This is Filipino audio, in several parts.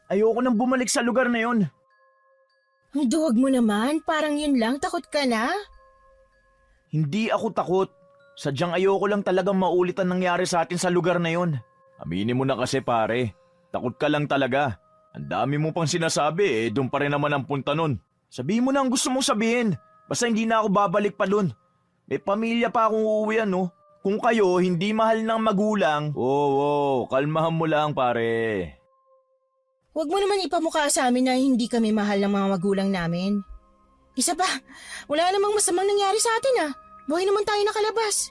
Ayoko nang bumalik sa lugar na yon. Ang duwag mo naman, parang yun lang, takot ka na? Hindi ako takot. Sadyang ayoko lang talagang maulit ang nangyari sa atin sa lugar na yon. Aminin mo na kasi pare, takot ka lang talaga. Ang dami mo pang sinasabi doon pa rin naman ang punta nun. Sabihin mo na ang gusto mong sabihin. Basta hindi na ako babalik pa doon. May pamilya pa akong uuwian no. Kung kayo hindi mahal ng magulang, kalmahan mo lang pare. Huwag mo naman ipamukha sa amin na hindi kami mahal ng mga magulang namin. Isa pa, wala namang masamang nangyari sa atin Buhay naman tayo nakalabas.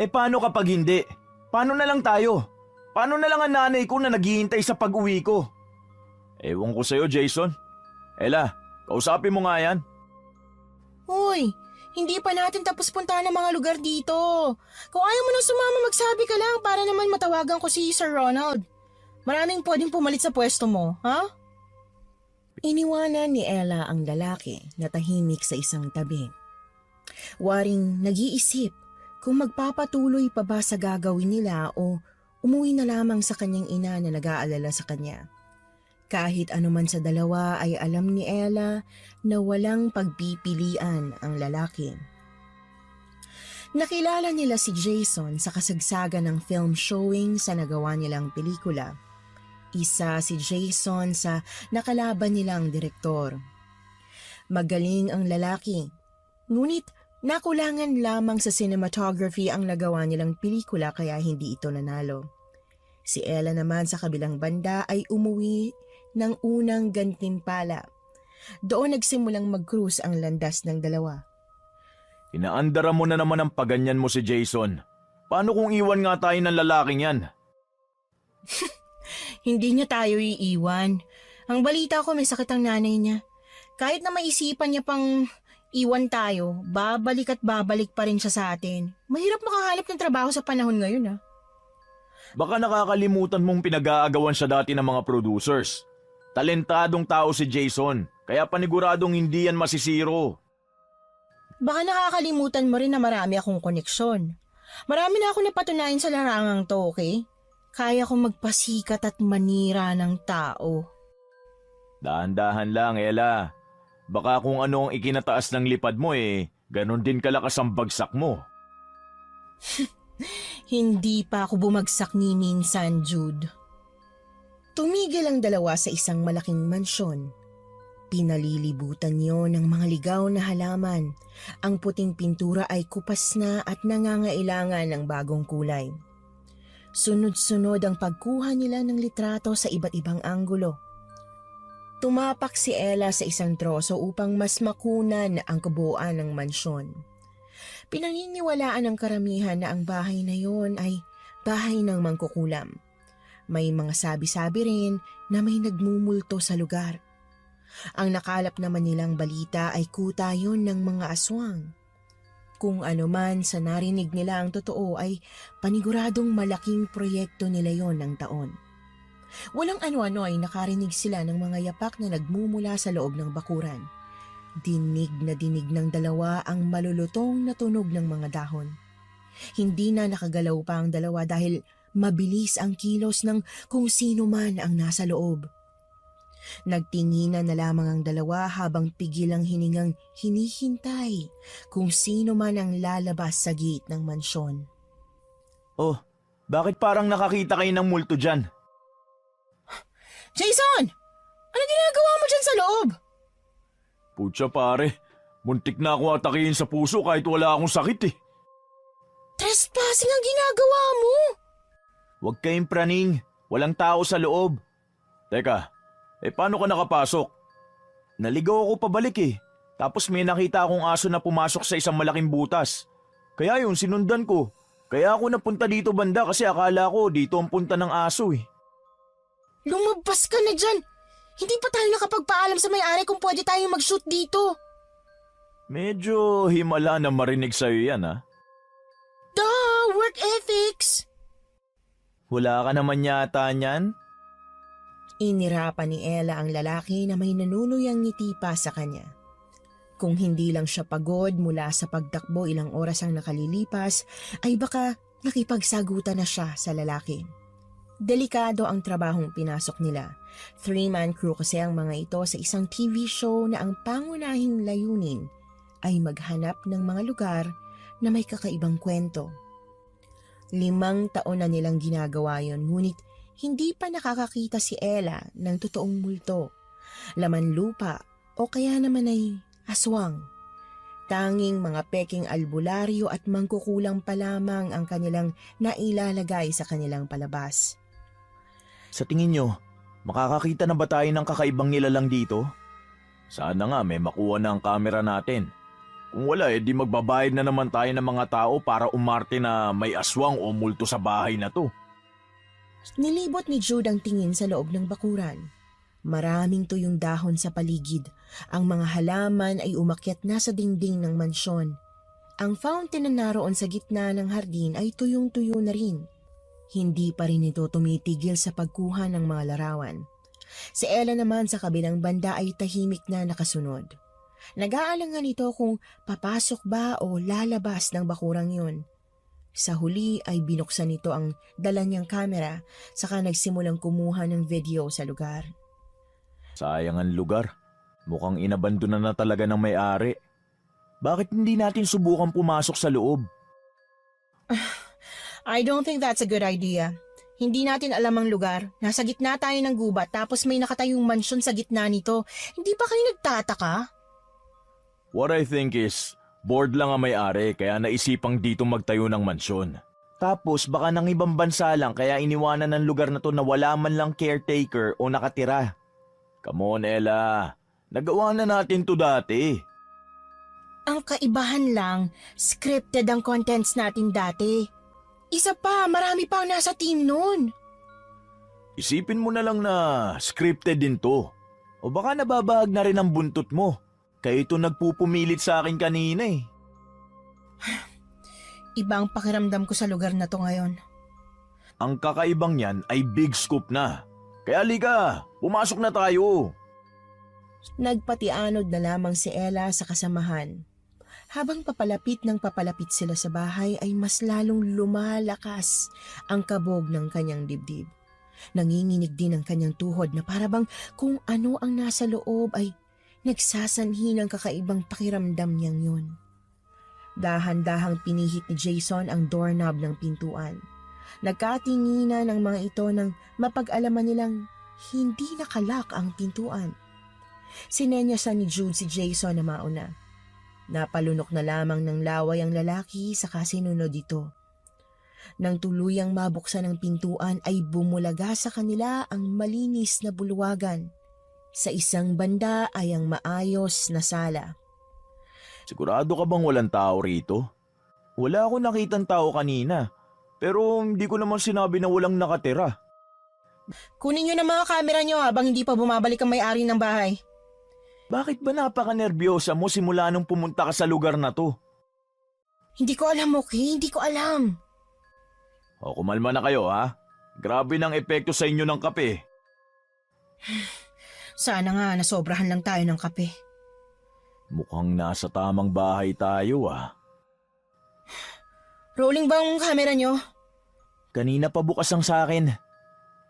Paano kapag hindi? Paano na lang tayo? Paano na lang ang nanay ko na naghihintay sa pag-uwi ko? Ewan ko sa'yo, Jason. Ella, kausapin mo nga yan. Hoy, hindi pa natin tapos puntahan ang mga lugar dito. Kung ayaw mo nang sumama, magsabi ka lang para naman matawagan ko si Sir Ronald. Maraming pwedeng pumalit sa pwesto mo, ha? Iniwanan ni Ella ang lalaki na tahimik sa isang tabi. Waring nag-iisip kung magpapatuloy pa ba sa gagawin nila o umuwi na lamang sa kanyang ina na nag-aalala sa kanya. Kahit anuman sa dalawa ay alam ni Ella na walang pagpipilian ang lalaki. Nakilala nila si Jason sa kasagsagan ng film showing sa nagawa nilang pelikula. Isa si Jason sa nakalaban nilang direktor. Magaling ang lalaki, ngunit nakulangan lamang sa cinematography ang nagawa nilang pelikula kaya hindi ito nanalo. Si Ella naman sa kabilang banda ay umuwi ng unang gantimpala. Doon nagsimulang mag-cruise ang landas ng dalawa. Inaandara mo na naman ang paganyan mo si Jason. Paano kung iwan nga tayo ng lalaking yan? Hindi niya tayo iiwan. Ang balita ko may sakit ang nanay niya. Kahit na maisipan niya pang iwan tayo, babalik at babalik pa rin siya sa atin. Mahirap makahanap ng trabaho sa panahon ngayon Baka nakakalimutan mong pinag-aagawan siya dati ng mga producers. Talentadong tao si Jason, kaya paniguradong hindi yan masisiro. Baka nakakalimutan mo rin na marami akong koneksyon. Marami na ako napatunayan sa larangang to, okay? Kaya kong magpasikat at manira ng tao. Dahan-dahan lang, Ella. Baka kung ano ang ikinataas ng lipad mo ganon din kalakas ang bagsak mo. Hindi pa ako bumagsak ni minsan, Jude. Tumigil ang dalawa sa isang malaking mansyon. Pinalilibutan yon ng mga ligaw na halaman. Ang puting pintura ay kupas na at nangangailangan ng bagong kulay. Sunod-sunod ang pagkuha nila ng litrato sa iba't ibang anggulo. Tumapak si Ella sa isang troso upang mas makunan ang kabuuan ng mansyon. Pinaniniwalaan ng karamihan na ang bahay na yon ay bahay ng mangkukulam. May mga sabi-sabi rin na may nagmumulto sa lugar. Ang nakalap naman nilang balita ay kuta yon ng mga aswang. Kung ano man sa narinig nila ang totoo ay paniguradong malaking proyekto nila yon ng taon. Walang ano-ano ay nakarinig sila ng mga yapak na nagmumula sa loob ng bakuran. Dinig na dinig ng dalawa ang malulutong na tunog ng mga dahon. Hindi na nakagalaw pa ang dalawa dahil mabilis ang kilos ng kung sino man ang nasa loob. Nagtinginan na lamang ang dalawa habang pigil ang hiningang hinihintay kung sino man ang lalabas sa gate ng mansyon. Oh, bakit parang nakakita kayo ng multo dyan? Jason! Ano ginagawa mo dyan sa loob? Putya pare, muntik na ako atakihin sa puso kahit wala akong sakit Trespassing ang ginagawa mo! Huwag kayong praning, walang tao sa loob. Teka, paano ka nakapasok? Naligaw ako pabalik Tapos may nakita akong aso na pumasok sa isang malaking butas. Kaya yun, sinundan ko. Kaya ako napunta dito banda kasi akala ko dito ang punta ng aso Lumabas ka na dyan! Hindi pa tayo nakapagpaalam sa may-ari kung pwede tayong mag-shoot dito. Medyo himala na marinig sa'yo yan Duh! Work ethics! Wala ka naman yata niyan? Inirapan ni Ella ang lalaki na may nanunuyang ngiti pa sa kanya. Kung hindi lang siya pagod mula sa pagtakbo ilang oras ang nakalilipas, ay baka nakipagsagutan na siya sa lalaki. Delikado ang trabahong pinasok nila. 3-man crew kasi ang mga ito sa isang TV show na ang pangunahing layunin ay maghanap ng mga lugar na may kakaibang kwento. 5 taon na nilang ginagawa yon, ngunit hindi pa nakakakita si Ella ng totoong multo, laman lupa o kaya naman ay aswang. Tanging mga peking albularyo at mangkukulang pa lamang ang kanilang nailalagay sa kanilang palabas. Sa tingin nyo, makakakita na ba tayo ng kakaibang nilalang dito? Sana nga may makuha na ang kamera natin. Kung wala di magbabayad na naman tayo ng mga tao para umarte na may aswang o multo sa bahay na to. Nilibot ni Jude ang tingin sa loob ng bakuran. Maraming tuyong dahon sa paligid. Ang mga halaman ay umakyat na sa dingding ng mansyon. Ang fountain na naroon sa gitna ng hardin ay tuyong-tuyo na rin. Hindi pa rin ito tumitigil sa pagkuha ng mga larawan. Si Ella naman sa kabilang banda ay tahimik na nakasunod. Nag-aalangan ito kung papasok ba o lalabas ng bakurang yun. Sa huli ay binuksan nito ang dala niyang kamera saka nagsimulang kumuha ng video sa lugar. Sayang ang lugar. Mukhang inabandona na talaga ng may-ari. Bakit hindi natin subukan pumasok sa loob? I don't think that's a good idea. Hindi natin alam ang lugar. Nasa gitna tayo ng gubat tapos may nakatayong mansyon sa gitna nito. Hindi ba kayo nagtataka? What I think is, bored lang ang may-ari kaya naisipang dito magtayo ng mansyon. Tapos baka nang ibang bansa lang kaya iniwanan ng lugar na to na wala man lang caretaker o nakatira. Come on, Ella. Nagawa na natin to dati. Ang kaibahan lang, scripted ang contents natin dati. Isa pa, marami pa ang nasa team nun. Isipin mo na lang na scripted din to. O baka nababahag na rin ang buntot mo. Kaya ito nagpupumilit sa akin kanina eh. Ibang pakiramdam ko sa lugar na to ngayon. Ang kakaibang yan ay big scoop na. Kaya liga, pumasok na tayo. Nagpatianod na lamang si Ella sa kasamahan. Habang papalapit sila sa bahay ay mas lalong lumalakas ang kabog ng kanyang dibdib. Nanginginig din ang kanyang tuhod na parabang kung ano ang nasa loob ay nagsasanhi ng kakaibang pakiramdam niyang yun. Dahan-dahang pinihit ni Jason ang doorknob ng pintuan. Nagkatinginan ng mga ito nang mapag-alaman nilang hindi nakalak ang pintuan. Sinenyasan ni Jude si Jason na mauna. Napalunok na lamang ng laway ang lalaki sa kasinunod ito. Nang tuluyang mabuksan ang pintuan ay bumulaga sa kanila ang malinis na bulwagan. Sa isang banda ay ang maayos na sala. Sigurado ka bang walang tao rito? Wala akong nakitang tao kanina. Pero hindi ko naman sinabi na walang nakatira. Kunin niyo na mga kamera niyo habang hindi pa bumabalik ang may-ari ng bahay. Bakit ba napaka-nervyosa mo simula nung pumunta ka sa lugar na to? Hindi ko alam, okay? Hindi ko alam. O kumalma na kayo ha? Grabe ng epekto sa inyo ng kape. Sana nga nasobrahan lang tayo ng kape. Mukhang nasa tamang bahay tayo ah. Rolling ba ang camera nyo? Kanina pa bukas ang sa akin.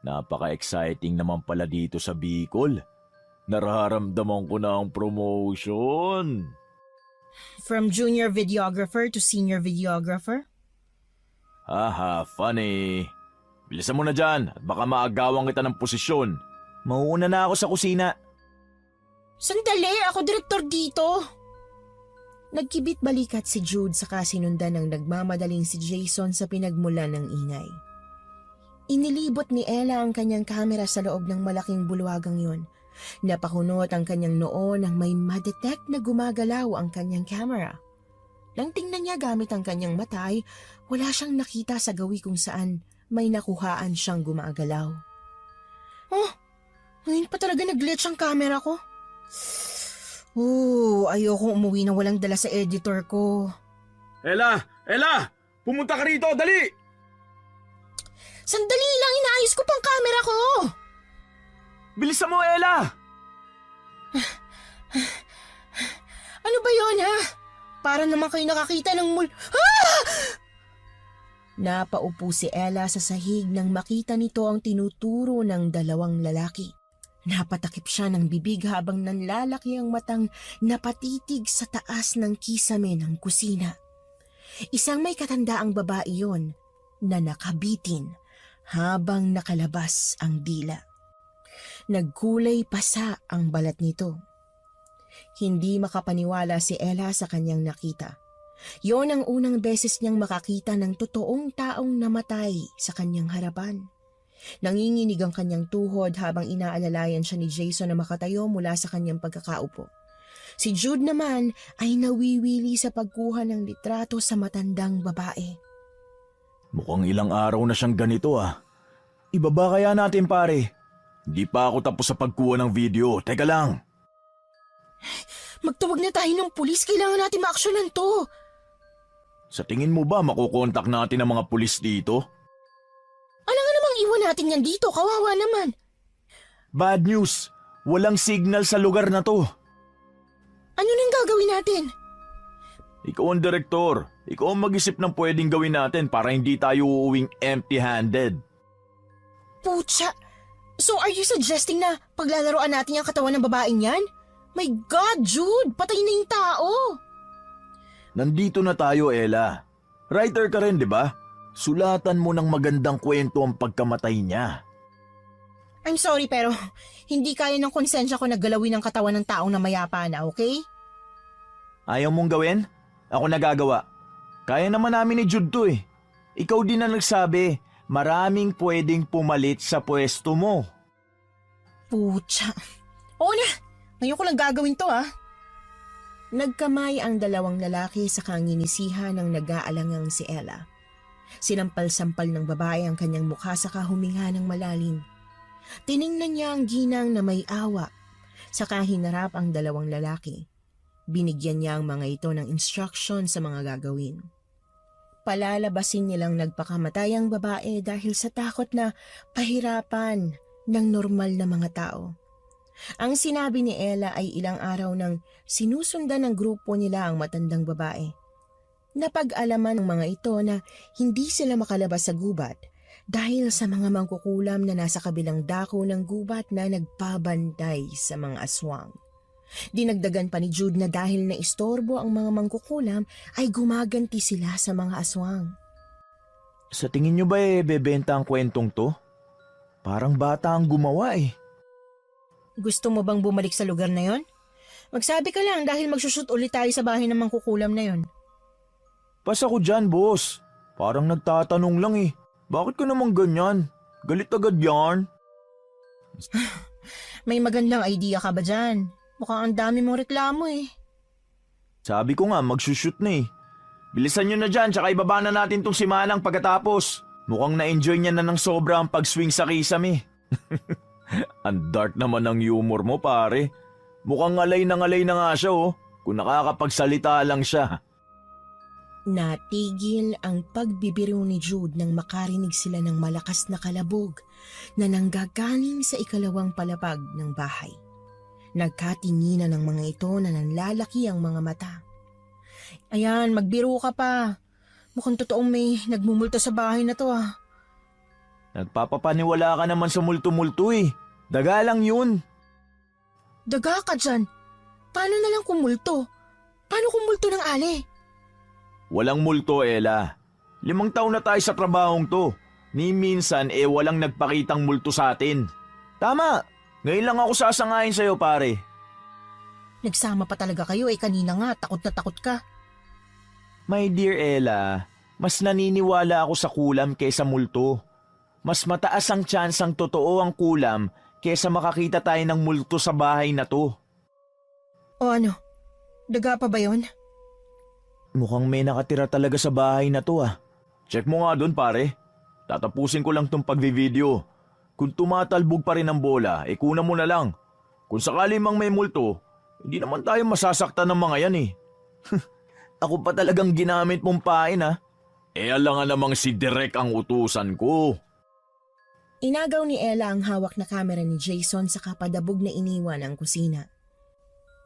Napaka-exciting naman pala dito sa Bicol. Nararamdaman ko na ang promotion. From junior videographer to senior videographer? Haha, funny. Bilisan mo na dyan at baka maagawang kita ng posisyon. Mauuna na ako sa kusina. Sandali, ako direktor dito. Nagkibit balikat si Jude sa kasinundan ng nagmamadaling si Jason sa pinagmulan ng ingay. Inilibot ni Ella ang kanyang kamera sa loob ng malaking bulwagang yun. Napakunot ang kanyang noo nang may madetect na gumagalaw ang kanyang camera. Nang tingnan niya gamit ang kanyang mata ay wala siyang nakita sa gawi kung saan may nakuhaan siyang gumagalaw. Oh, ngayon pa talaga nag-glitch ang camera ko. Ayokong umuwi na walang dala sa editor ko. Ella! Ella! Pumunta ka rito! Dali! Sandali lang, inaayos ko pang camera ko! Bilisan mo, Ella! Ano ba yon ha? Para naman kayo nakakita ng Napaupo si Ella sa sahig nang makita nito ang tinuturo ng dalawang lalaki. Napatakip siya ng bibig habang nanlalaki ang matang napatitig sa taas ng kisame ng kusina. Isang may katandaang babae yon na nakabitin habang nakalabas ang dila. Nagkulay pasa ang balat nito. Hindi makapaniwala si Ella sa kanyang nakita. Yon ang unang beses niyang makakita ng totoong taong namatay sa kanyang harapan. Nanginginig ang kanyang tuhod habang inaalalayan siya ni Jason na makatayo mula sa kanyang pagkakaupo. Si Jude naman ay nawiwili sa pagkuha ng litrato sa matandang babae. Mukhang ilang araw na siyang ganito ah. Ibaba kaya natin pare? Hindi pa ako tapos sa pagkuha ng video. Teka lang. Magtawag na tayo ng pulis. Kailangan natin maaksyonan to. Sa tingin mo ba makukontak natin ang mga pulis dito? Alangan namang iwan natin yan dito. Kawawa naman. Bad news. Walang signal sa lugar na to. Ano nang gagawin natin? Ikaw ang direktor. Ikaw ang mag-isip ng pwedeng gawin natin para hindi tayo uuwing empty-handed. Pucha! So are you suggesting na paglalaroan natin yung katawan ng babaeng yan? My God, Jude! Patay na yung tao! Nandito na tayo, Ella. Writer ka rin, di ba? Sulatan mo ng magandang kwento ang pagkamatay niya. I'm sorry pero hindi kaya ng konsensya ko na galawin ang katawan ng taong namayapa na, okay? Ayaw mong gawin? Ako nagagawa. Kaya naman namin ni Jude to eh. Ikaw din na nagsabi, maraming pwedeng pumalit sa pwesto mo. Pucha. Oo na, ngayon ko lang gagawin to ah. Nagkamay ang dalawang lalaki sa kanginisihan ng nag-aalangang si Ella. Sinampal-sampal ng babae ang kanyang mukha sa huminga ng malalim. Tiningnan niya ang ginang na may awa, saka hinarap ang dalawang lalaki. Binigyan niya ang mga ito ng instruction sa mga gagawin. Palalabasin nilang nagpakamatay ang babae dahil sa takot na pahirapan ng normal na mga tao. Ang sinabi ni Ella ay ilang araw nang sinusundan ng grupo nila ang matandang babae. Napag-alaman ng mga ito na hindi sila makalabas sa gubat dahil sa mga mangkukulam na nasa kabilang dako ng gubat na nagpabantay sa mga aswang. Dinagdagan pa ni Jude na dahil naistorbo ang mga mangkukulam ay gumaganti sila sa mga aswang. Sa tingin nyo ba bebenta ang kwentong to? Parang bata ang gumawa eh. Gusto mo bang bumalik sa lugar na yon? Magsabi ka lang dahil magsushoot ulit tayo sa bahay ng mangkukulam na yon. Pas ako dyan, boss. Parang nagtatanong lang eh. Bakit ka naman ganyan? Galit agad yan. May magandang idea ka ba dyan? Mukhang ang dami mong reklamo eh. Sabi ko nga, magsushoot na eh. Bilisan nyo na dyan, tsaka ibaba na natin tong si Manang pagkatapos. Mukhang na-enjoy niya na ng sobra ang pag-swing sa kisame. Ang dark naman ng humor mo, pare. Mukhang ngalay na nga siya oh. Kung nakakapagsalita lang siya. Natigil ang pagbibiro ni Jude nang makarinig sila ng malakas na kalabog na nanggagaling sa ikalawang palapag ng bahay. Nagkatinginan ng mga ito na nanlalaki ang mga mata. Ayan, magbiro ka pa. Mukhang totoong may nagmumulto sa bahay na to ah. Nagpapapaniwala ka naman sa multo-multo eh. Daga lang yun. Daga ka dyan. Paano na lang kumulto? Paano kumulto ng ali? Walang multo, Ella. 5 taon na tayo sa trabahong to. Ni minsan walang nagpakitang multo sa atin. Tama. Ngayon lang ako sasangayin sa'yo, pare. Nagsama pa talaga kayo kanina nga takot na takot ka. My dear Ella, mas naniniwala ako sa kulam kaysa multo. Mas mataas ang tsansang totoo ang kulam kaysa makakita tayo ng multo sa bahay na to. O ano? Daga pa ba yon? Mukhang may nakatira talaga sa bahay na to ah. Check mo nga dun, pare. Tatapusin ko lang tong pagvi-video. Kung tumatalbog pa rin ang bola, kunan mo na lang. Kung sakali mang may multo, hindi naman tayo masasaktan ng mga yan eh. Ako pa talagang ginamit mong pain ah. Alangan namang si Derek ang utusan ko. Inagaw ni Ella ang hawak na kamera ni Jason sa kapadabog na iniwan ang kusina.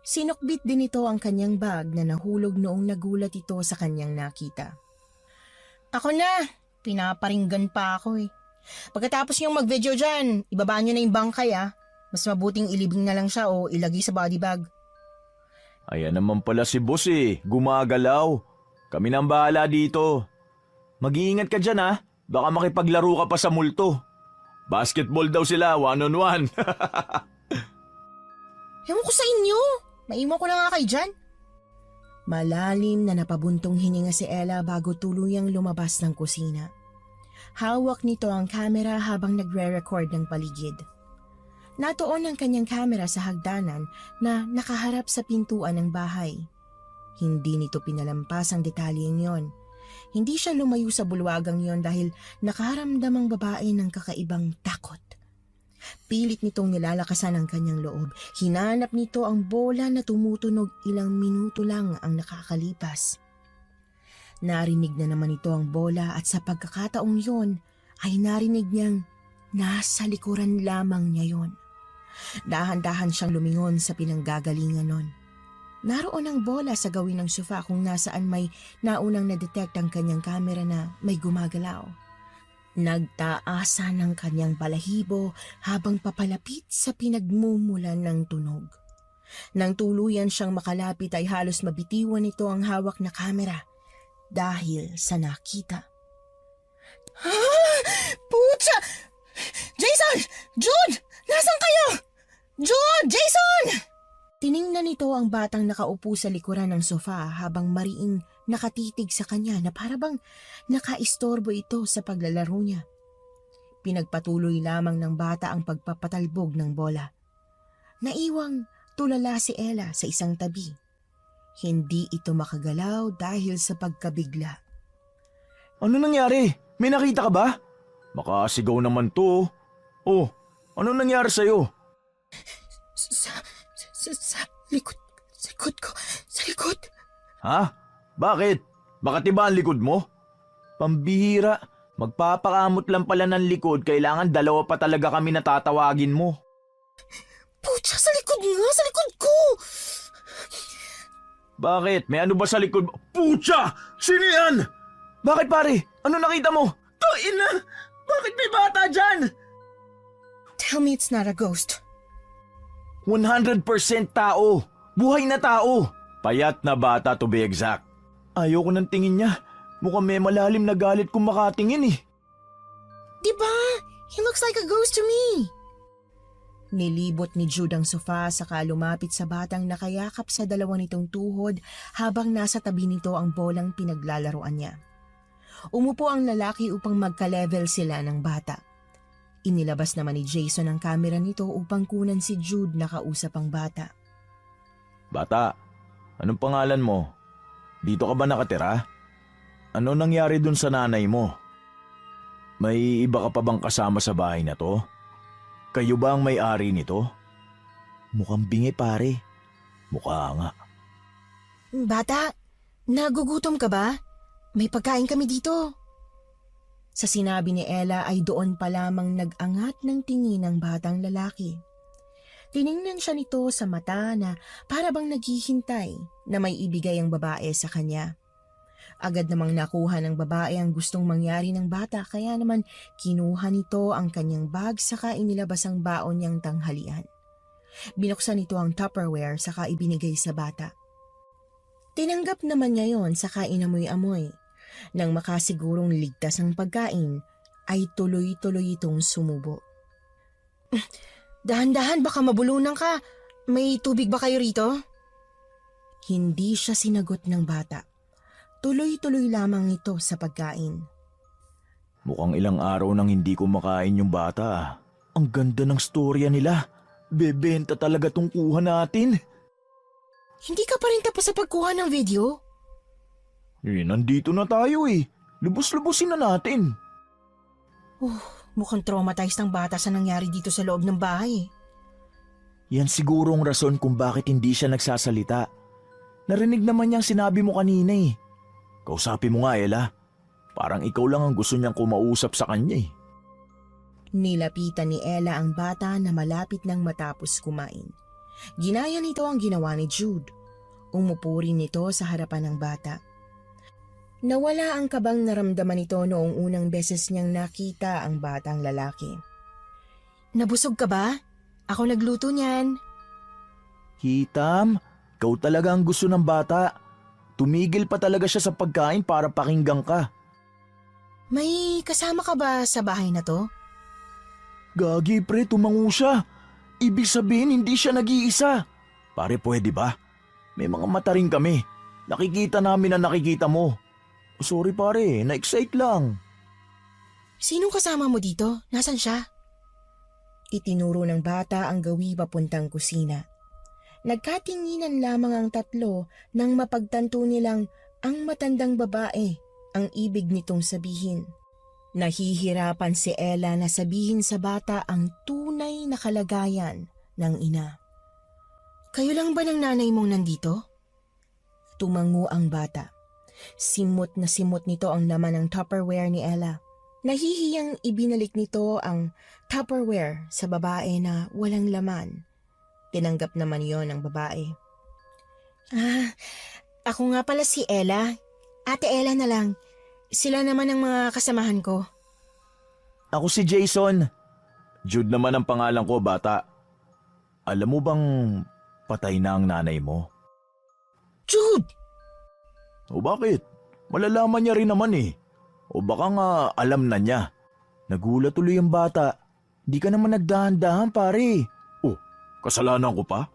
Sinukbit din ito ang kanyang bag na nahulog noong nagulat ito sa kanyang nakita. Ako na! Pinaparinggan pa ako eh. Pagkatapos niyong mag-video dyan, ibaba niyo na yung bangkay Mas mabuting ilibing na lang siya o ilagay sa body bag. Ayan naman pala si boss gumagalaw. Kami nang bahala dito. Mag-iingat ka dyan baka makipaglaro ka pa sa multo. Basketball daw sila, 1-on-1. Ewan ko sa inyo, maiwan ko na nga kayo dyan. Malalim na napabuntong hininga si Ella bago tuluyang lumabas ng kusina. Hawak nito ang kamera habang nagre-record ng paligid. Natuon ang kanyang kamera sa hagdanan na nakaharap sa pintuan ng bahay. Hindi nito pinalampas ang detalyeng yon. Hindi siya lumayo sa bulwagang yon dahil nakaramdam ang babae ng kakaibang takot. Pilit nitong nilalakasan ang kanyang loob. Hinanap nito ang bola na tumutunog, ilang minuto lang ang nakakalipas. Narinig na naman ito ang bola at sa pagkakataong yon ay narinig niyang nasa likuran lamang niya yon. Dahan-dahan siyang lumingon sa pinanggagalingan nun. Naroon ang bola sa gawin ng sofa kung nasaan may naunang na-detect ang kanyang kamera na may gumagalaw. Nagtaasan ng kanyang balahibo habang papalapit sa pinagmumulan ng tunog. Nang tuluyan siyang makalapit ay halos mabitiwan nito ang hawak na kamera dahil sa nakita. Pucha! Jason! Jude! Nasaan kayo? Jude! Jason! Tiningnan nito ang batang nakaupo sa likuran ng sofa habang mariing nakatitig sa kanya na parabang nakaistorbo ito sa paglalaro niya. Pinagpatuloy lamang ng bata ang pagpapatalbog ng bola. Naiwang tulala si Ella sa isang tabi. Hindi ito makagalaw dahil sa pagkabigla. Ano nangyari? May nakita ka ba? Makasigaw naman to. Oh, ano nangyari sa'yo? Sa likod ko. Sa likod. Ha? Bakit? Bakit iba ang likod mo? Pambihira. Magpapakamot lang pala ng likod. Kailangan dalawa pa talaga kami na tatawagin mo. Pucha, sa likod nga. Sa likod ko. Bakit? May ano ba sa likod mo? Pucha! Sino yan? Bakit pare? Ano nakita mo? Ina! Bakit may bata dyan? Tell me it's not a ghost. 100% tao. Buhay na tao. Payat na bata to be exact. Ayoko ng tingin niya. Mukhang may malalim na galit kung makatingin Diba? He looks like a ghost to me. Nilibot ni Jude ang sofa saka lumapit sa batang nakayakap sa dalawa nitong tuhod habang nasa tabi nito ang bolang pinaglalaroan niya. Umupo ang lalaki upang magka-level sila ng bata. Inilabas naman ni Jason ang kamera nito upang kunan si Jude na kausap ang bata. Bata, anong pangalan mo? Dito ka ba nakatira? Ano nangyari dun sa nanay mo? May iba ka pa bang kasama sa bahay na to? Kayo ba ang may-ari nito? Mukhang bingi pare. Mukha nga. Bata, nagugutom ka ba? May pagkain kami dito. Sa sinabi ni Ella ay doon pa lamang nag-angat ng tingin ng batang lalaki. Tiningnan siya nito sa mata na para bang naghihintay na may ibigay ang babae sa kanya. Agad namang nakuha ng babae ang gustong mangyari ng bata kaya naman kinuha nito ang kanyang bag saka inilabas ang baon niyang tanghalian. Binuksan nito ang Tupperware saka ibinigay sa bata. Tinanggap naman niya yon saka inamoy-amoy. Nang makasigurong ligtas ang pagkain, ay tuloy-tuloy itong sumubo. Dahan-dahan baka mabulunan ka. May tubig ba kayo rito? Hindi siya sinagot ng bata. Tuloy-tuloy lamang ito sa pagkain. Mukhang ilang araw nang hindi ko makain yung bata. Ang ganda ng storya nila. Bebenta talaga tong kuha natin. Hindi ka pa rin tapos sa pagkuha ng video? Nandito na tayo Lubos-lubosin na natin. Mukhang traumatized ang bata sa nangyari dito sa loob ng bahay. Yan siguro ang rason kung bakit hindi siya nagsasalita. Narinig naman niyang sinabi mo kanina Kausapin mo nga Ella. Parang ikaw lang ang gusto niyang kumausap sa kanya Nilapitan ni Ella ang bata na malapit nang matapos kumain. Ginaya nito ang ginawa ni Jude. Umupo rin nito sa harapan ng bata. Nawala ang kabang naramdaman nito noong unang beses niyang nakita ang batang lalaki. Nabusog ka ba? Ako nagluto niyan. Hitam, ikaw talaga ang gusto ng bata. Tumigil pa talaga siya sa pagkain para pakinggan ka. May kasama ka ba sa bahay na to? Gagi pre, tumango siya. Ibig sabihin hindi siya nag-iisa. Pare, pwede ba? May mga mata rin kami. Nakikita namin na nakikita mo. Sorry pare, na-excite lang. Sinong kasama mo dito? Nasaan siya? Itinuro ng bata ang gawi papuntang kusina. Nagkatinginan lamang ang tatlo nang mapagtanto nilang ang matandang babae ang ibig nitong sabihin. Nahihirapan si Ella na sabihin sa bata ang tunay na kalagayan ng ina. Kayo lang ba ng nanay mong nandito? Tumango ang bata. Simot na simot nito ang laman ng Tupperware ni Ella. Nahihiyang ibinalik nito ang Tupperware sa babae na walang laman. Tinanggap naman yon ng babae. Ako nga pala si Ella. Ate Ella na lang. Sila naman ang mga kasamahan ko. Ako si Jason. Jude naman ang pangalan ko, bata. Alam mo bang patay na ang nanay mo? Jude! O bakit? Malalaman niya rin naman eh. O baka nga alam na niya. Nagulat tuloy ang bata. Di ka naman nagdahan-dahan pare. Oh, kasalanan ko pa?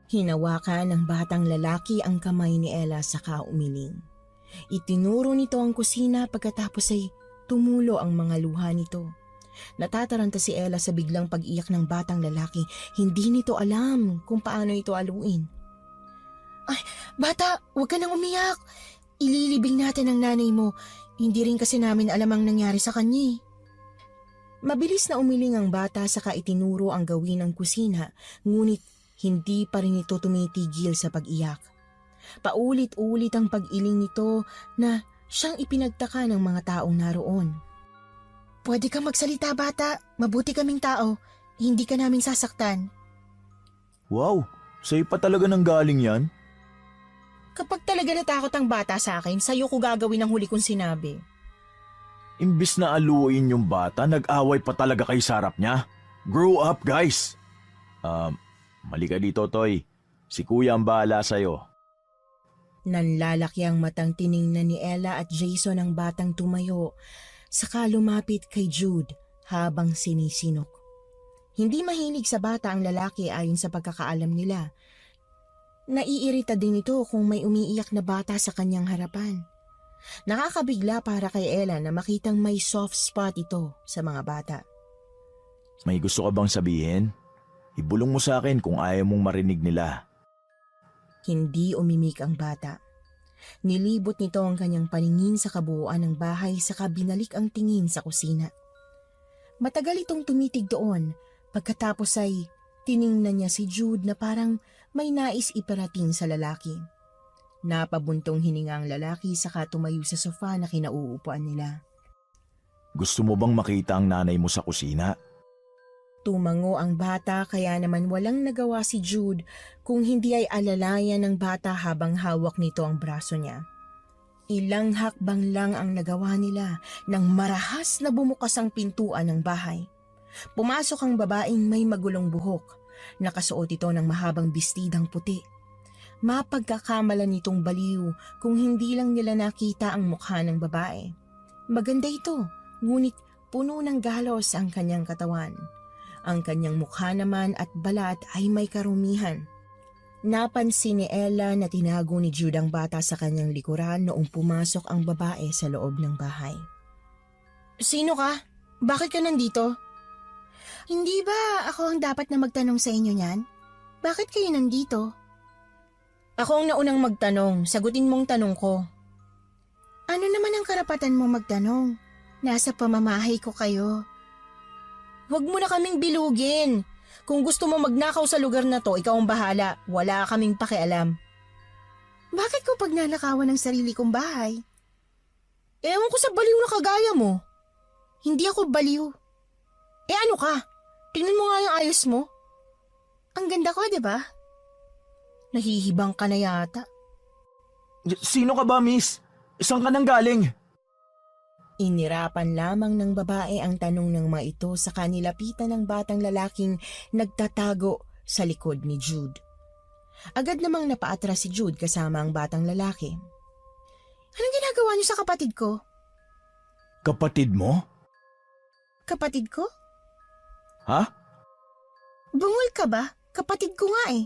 Hinawakan ng batang lalaki ang kamay ni Ella saka umiling. Itinuro nito ang kusina pagkatapos ay tumulo ang mga luha nito. Natataranta si Ella sa biglang pag-iyak ng batang lalaki. Hindi nito alam kung paano ito aluin. Ay, bata, huwag ka nang umiyak. Ililibing natin ang nanay mo. Hindi rin kasi namin alam ang nangyari sa kanya. Mabilis na umiling ang bata saka itinuro ang gawin ng kusina, ngunit hindi pa rin ito tumitigil sa pag-iyak. Paulit-ulit ang pag-iling nito na siyang ipinagtaka ng mga taong naroon. Pwede kang magsalita, bata. Mabuti kaming tao. Hindi ka naming sasaktan. Wow, sa'yo pa talaga nang galing yan? Kapag talaga natakot ang bata sa akin, sa'yo ko gagawin ang huli kong sinabi. Imbis na aluin yung bata, nag-away pa talaga kay sarap niya. Grow up, guys! Mali ka dito, Toy. Si Kuya ang bahala sa'yo. Nanlalaki ang matang tiningnan ni Ella at Jason ang batang tumayo, saka lumapit kay Jude habang sinisinok. Hindi mahilig sa bata ang lalaki ayon sa pagkakaalam nila. Naiirita din ito kung may umiiyak na bata sa kanyang harapan. Nakakabigla para kay Ella na makitang may soft spot ito sa mga bata. May gusto ka bang sabihin? Ibulong mo sa akin kung ayaw mong marinig nila. Hindi umimik ang bata. Nilibot nito ang kanyang paningin sa kabuuan ng bahay saka binalik ang tingin sa kusina. Matagal itong tumitig doon, pagkatapos ay tiningnan niya si Jude na parang may nais iparating sa lalaki. Napabuntong hininga ang lalaki saka tumayo sa sofa na kinauupuan nila. Gusto mo bang makita ang nanay mo sa kusina? Tumango ang bata kaya naman walang nagawa si Jude kung hindi ay alalayan ng bata habang hawak nito ang braso niya. Ilang hakbang lang ang nagawa nila nang marahas na bumukas ang pintuan ng bahay. Pumasok ang babaeng may magulong buhok. Nakasuot ito ng mahabang bestidang puti. Mapagkakamalan nitong baliw kung hindi lang nila nakita ang mukha ng babae. Maganda ito, ngunit puno ng galos ang kanyang katawan. Ang kanyang mukha naman at balat ay may karumihan. Napansin ni Ella na tinago ni Jude ang bata sa kanyang likuran noong pumasok ang babae sa loob ng bahay. Sino ka? Bakit ka nandito? Hindi ba ako ang dapat na magtanong sa inyo niyan? Bakit kayo nandito? Ako ang naunang magtanong, sagutin mong tanong ko. Ano naman ang karapatan mo magtanong? Nasa pamamahay ko kayo. Huwag mo na kaming bilugin. Kung gusto mo magnakaw sa lugar na to, ikaw ang bahala. Wala kaming pakialam. Bakit ko pagnanakawan ng sarili kong bahay? Ewan ko sa baliw na kagaya mo. Hindi ako baliw. Ano ka? Tingnan mo nga yung ayos mo. Ang ganda ko, di ba? Nahihibang ka na yata. Sino ka ba, miss? Saan ka nang galing? Inirapan lamang ng babae ang tanong ng mga ito sa kanilapitan ng batang lalaking nagtatago sa likod ni Jude. Agad namang napaatras si Jude kasama ang batang lalaki. Anong ginagawa niyo sa kapatid ko? Kapatid mo? Kapatid ko? Ha? Bungol ka ba? Kapatid ko nga eh.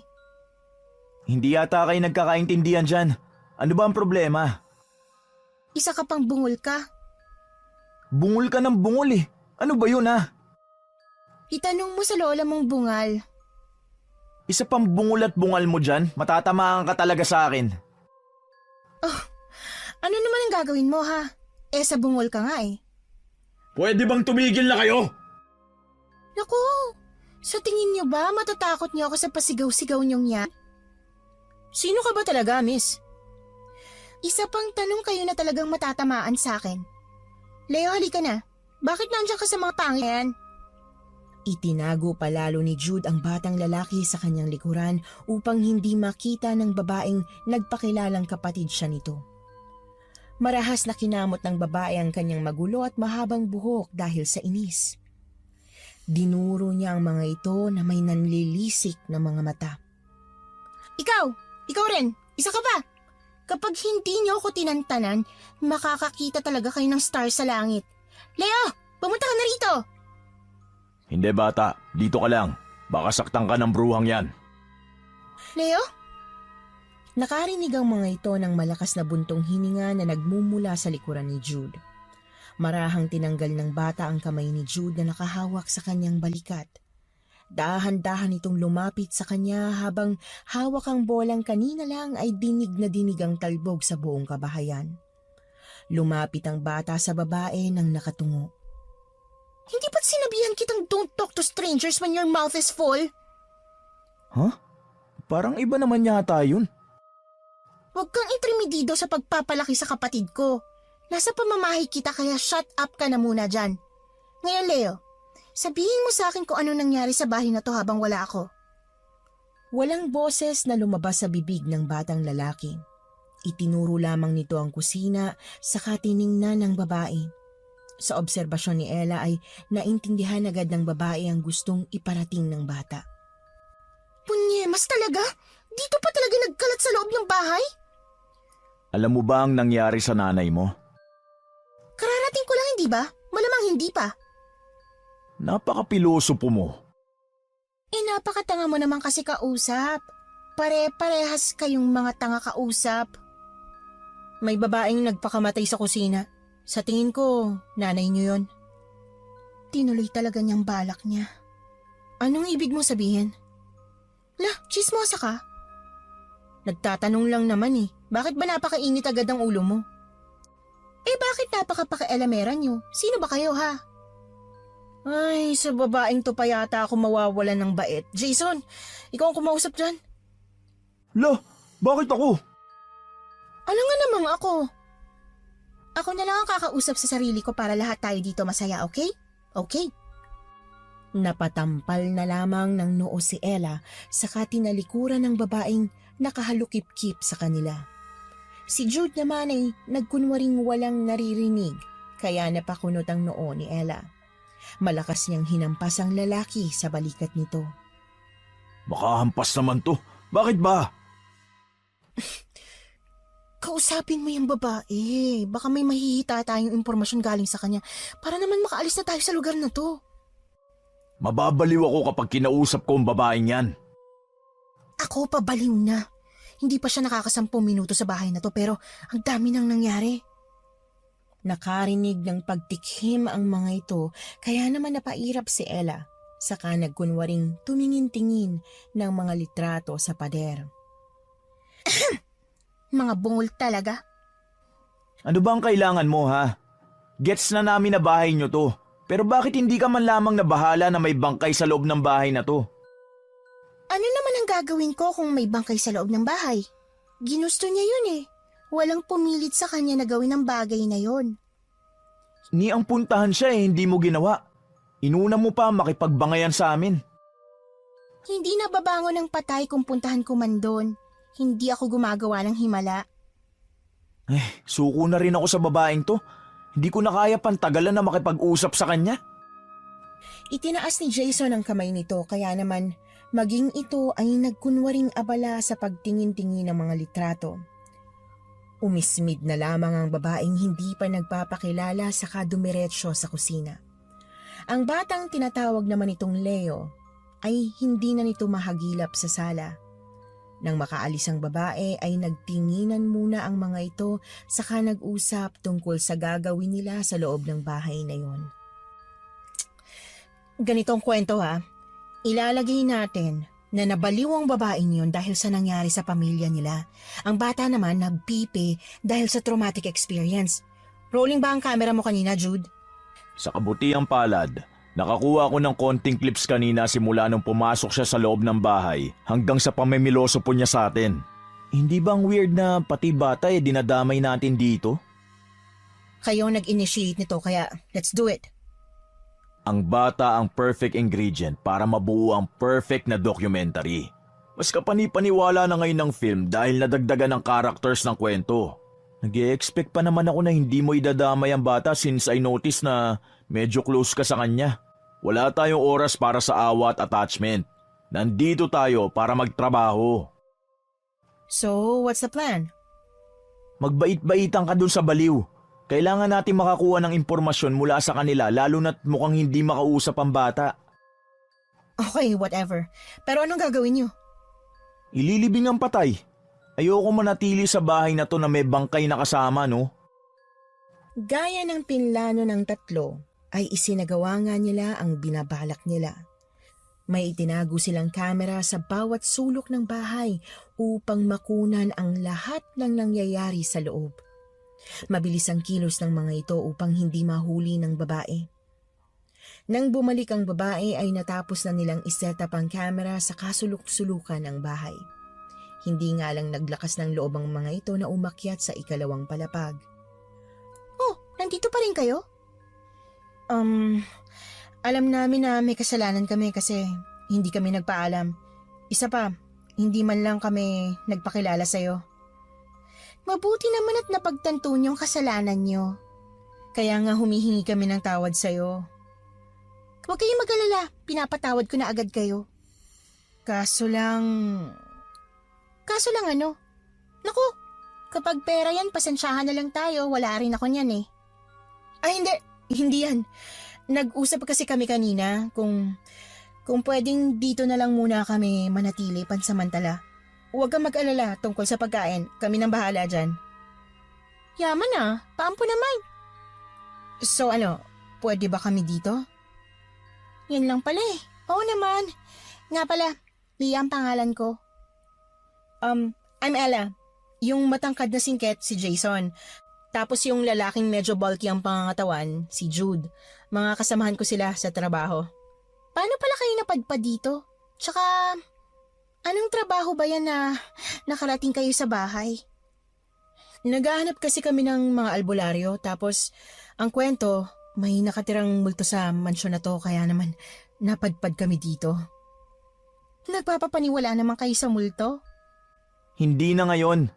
Hindi yata kayo nagkakaintindihan dyan. Ano ba ang problema? Isa ka pang bungol ka. Bungol ka ng bungol eh. Ano ba yun ha? Itanong mo sa lola mong bungal. Isa pang bungol at bungal mo dyan, matatamaan ka talaga sa akin. Ano naman ang gagawin mo ha? Sa bungol ka nga eh. Pwede bang tumigil na kayo? Naku, sa tingin niyo ba matatakot niyo ako sa pasigaw-sigaw niyong yan? Sino ka ba talaga, miss? Isa pang tanong kayo na talagang matatamaan sa akin. Leo, halika na. Bakit nandiyan ka sa mga tangi yan? Itinago palalo ni Jude ang batang lalaki sa kanyang likuran upang hindi makita ng babaeng nagpakilalang kapatid siya nito. Marahas na kinamot ng babae ang kanyang magulo at mahabang buhok dahil sa inis. Dinuro niya ang mga ito na may nanlilisik na mga mata. Ikaw rin, isa ka pa. Kapag hindi niyo ako tinantanan, makakakita talaga kayo ng star sa langit. Leo, pumunta ka na rito! Hindi bata, dito ka lang. Baka saktan ka ng bruhang yan. Leo? Nakarinig ang mga ito ng malakas na buntong hininga na nagmumula sa likuran ni Jude. Marahang tinanggal ng bata ang kamay ni Jude na nakahawak sa kanyang balikat. Dahan-dahan itong lumapit sa kanya habang hawak ang bolang kanina lang ay dinig na dinig ang talbog sa buong kabahayan. Lumapit ang bata sa babae nang nakatungo. Hindi ba't sinabihan kitang don't talk to strangers when your mouth is full? Huh? Parang iba naman yata yun. Huwag kang intrimidido sa pagpapalaki sa kapatid ko. Nasa pamamahay kita kaya shut up ka na muna dyan. Ngayon Leo, sabihin mo sa akin kung ano nangyari sa bahay na to habang wala ako. Walang boses na lumabas sa bibig ng batang lalaki. Itinuro lamang nito ang kusina sa katiningnan ng babae. Sa obserbasyon ni Ella ay naintindihan agad ng babae ang gustong iparating ng bata. Punyemas talaga? Dito pa talaga nagkalat sa loob ng bahay? Alam mo ba ang nangyari sa nanay mo? Kararating ko lang hindi ba? Malamang hindi pa. Napaka-pilosopo mo. Napakatanga mo naman kasi kausap. Pare-parehas kayong mga tanga kausap. May babaeng nagpakamatay sa kusina. Sa tingin ko, nanay niyo yon. Tinuloy talaga niyang balak niya. Anong ibig mo sabihin? Chismosa ka? Nagtatanong lang naman eh. Bakit ba napakainit agad ang ulo mo? Bakit napaka-paka-elamera niyo? Sino ba kayo ha? Ay, sa babaeng to pa yata ako mawawalan ng bait. Jason, ikaw ang kumausap dyan. Bakit ako? Ano nga namang ako? Ako na lang ang kakausap sa sarili ko para lahat tayo dito masaya, okay? Okay. Napatampal na lamang ng noo si Ella sa katinalikuran ng babaeng nakahalukip-kip sa kanila. Si Jude naman ay nagkunwaring walang naririnig kaya napakunot ang noo ni Ella. Malakas niyang hinampas ang lalaki sa balikat nito. Makahampas naman to. Bakit ba? Kausapin mo yung babae. Baka may mahihita tayong impormasyon galing sa kanya para naman makaalis na tayo sa lugar na to. Mababaliw ako kapag kinausap ko ang babaeng yan. Ako pabaliw na. Hindi pa siya nakakasampung minuto sa bahay na to pero ang dami nang nangyari. Nakarinig ng pagtikhim ang mga ito kaya naman napairap si Ella. Saka nagkunwaring tumingin-tingin ng mga litrato sa pader. Mga bungol talaga. Ano ba ang kailangan mo ha? Gets na namin na bahay nyo to. Pero bakit hindi ka man lamang nabahala na may bangkay sa loob ng bahay na to? Ano naman ang gagawin ko kung may bangkay sa loob ng bahay? Ginusto niya yun eh. Walang pumilit sa kanya na gawin ang bagay na yon. Ni ang puntahan siya hindi mo ginawa. Inuna mo pa makipagbangayan sa amin. Hindi nababangon ng patay kung puntahan ko man doon. Hindi ako gumagawa ng himala. Suko na rin ako sa babaeng to. Hindi ko na kaya pantagalan na makipag-usap sa kanya. Itinaas ni Jason ang kamay nito kaya naman maging ito ay nagkunwaring abala sa pagtingin-tingin ng mga litrato. Umismid na lamang ang babaeng hindi pa nagpapakilala saka dumiretso sa kusina. Ang batang tinatawag naman itong Leo ay hindi na nito mahagilap sa sala. Nang makaalis ang babae ay nagtinginan muna ang mga ito saka nag-usap tungkol sa gagawin nila sa loob ng bahay na yon. Ganitong kwento ha, ilalagay natin na nabaliw ang babaeng yon dahil sa nangyari sa pamilya nila. Ang bata naman nagpipi dahil sa traumatic experience. Rolling ba ang camera mo kanina, Jude? Sa kabutiang palad, nakakuha ko ng konting clips kanina simula nung pumasok siya sa loob ng bahay hanggang sa pamimiloso po niya sa atin. Hindi bang weird na pati bata dinadamay natin dito? Kayo nag-initiate nito kaya let's do it. Ang bata ang perfect ingredient para mabuo ang perfect na documentary. Mas kapani-paniwala na ngayon ng film dahil nadagdagan ng characters ng kwento. Nag-e-expect pa naman ako na hindi mo idadamay ang bata since I noticed na medyo close ka sa kanya. Wala tayong oras para sa awa at attachment. Nandito tayo para magtrabaho. So, what's the plan? Magbait-baitan ka dun sa baliw. Kailangan natin makakuha ng impormasyon mula sa kanila lalo na't mukhang hindi makausap ang bata. Okay, whatever. Pero anong gagawin niyo? Ililibing ang patay. Ayoko manatili sa bahay na to na may bangkay na kasama, no? Gaya ng pinlano ng tatlo, ay isinagawa nga nila ang binabalak nila. May itinago silang kamera sa bawat sulok ng bahay upang makunan ang lahat ng nangyayari sa loob. Mabilis ang kilos ng mga ito upang hindi mahuli ng babae. Nang bumalik ang babae ay natapos na nilang iset-up ang kamera sa kasulok-sulukan ng bahay. Hindi nga lang naglakas ng loob ang mga ito na umakyat sa ikalawang palapag. Oh, nandito pa rin kayo? Alam namin na may kasalanan kami kasi hindi kami nagpaalam. Isa pa, hindi man lang kami nagpakilala sa'yo. Mabuti naman at napagtanto niyong kasalanan niyo. Kaya nga humihingi kami ng tawad sa'yo. Huwag kayong mag-alala, pinapatawad ko na agad kayo. Kaso lang ano? Naku, kapag pera yan, pasensyahan na lang tayo, wala rin ako niyan eh. Ay hindi yan. Nag-usap kasi kami kanina kung pwedeng dito na lang muna kami manatili pansamantala. Huwag kang mag-alala tungkol sa pagkain, kami nang bahala dyan. Yaman ah, paampo naman. So ano, pwede ba kami dito? Yan lang pala eh. Oo naman. Nga pala, Lia ang pangalan ko. I'm Ella. Yung matangkad na singket, si Jason. Tapos yung lalaking medyo bulky ang pangangatawan, si Jude. Mga kasamahan ko sila sa trabaho. Paano pala kayo napadpad dito? Tsaka, anong trabaho ba yan na nakarating kayo sa bahay? Naghahanap kasi kami ng mga albularyo. Tapos, ang kwento, may nakatirang multo sa mansyon na to kaya naman napadpad kami dito. Nagpapapaniwala naman kayo sa multo? Hindi na ngayon.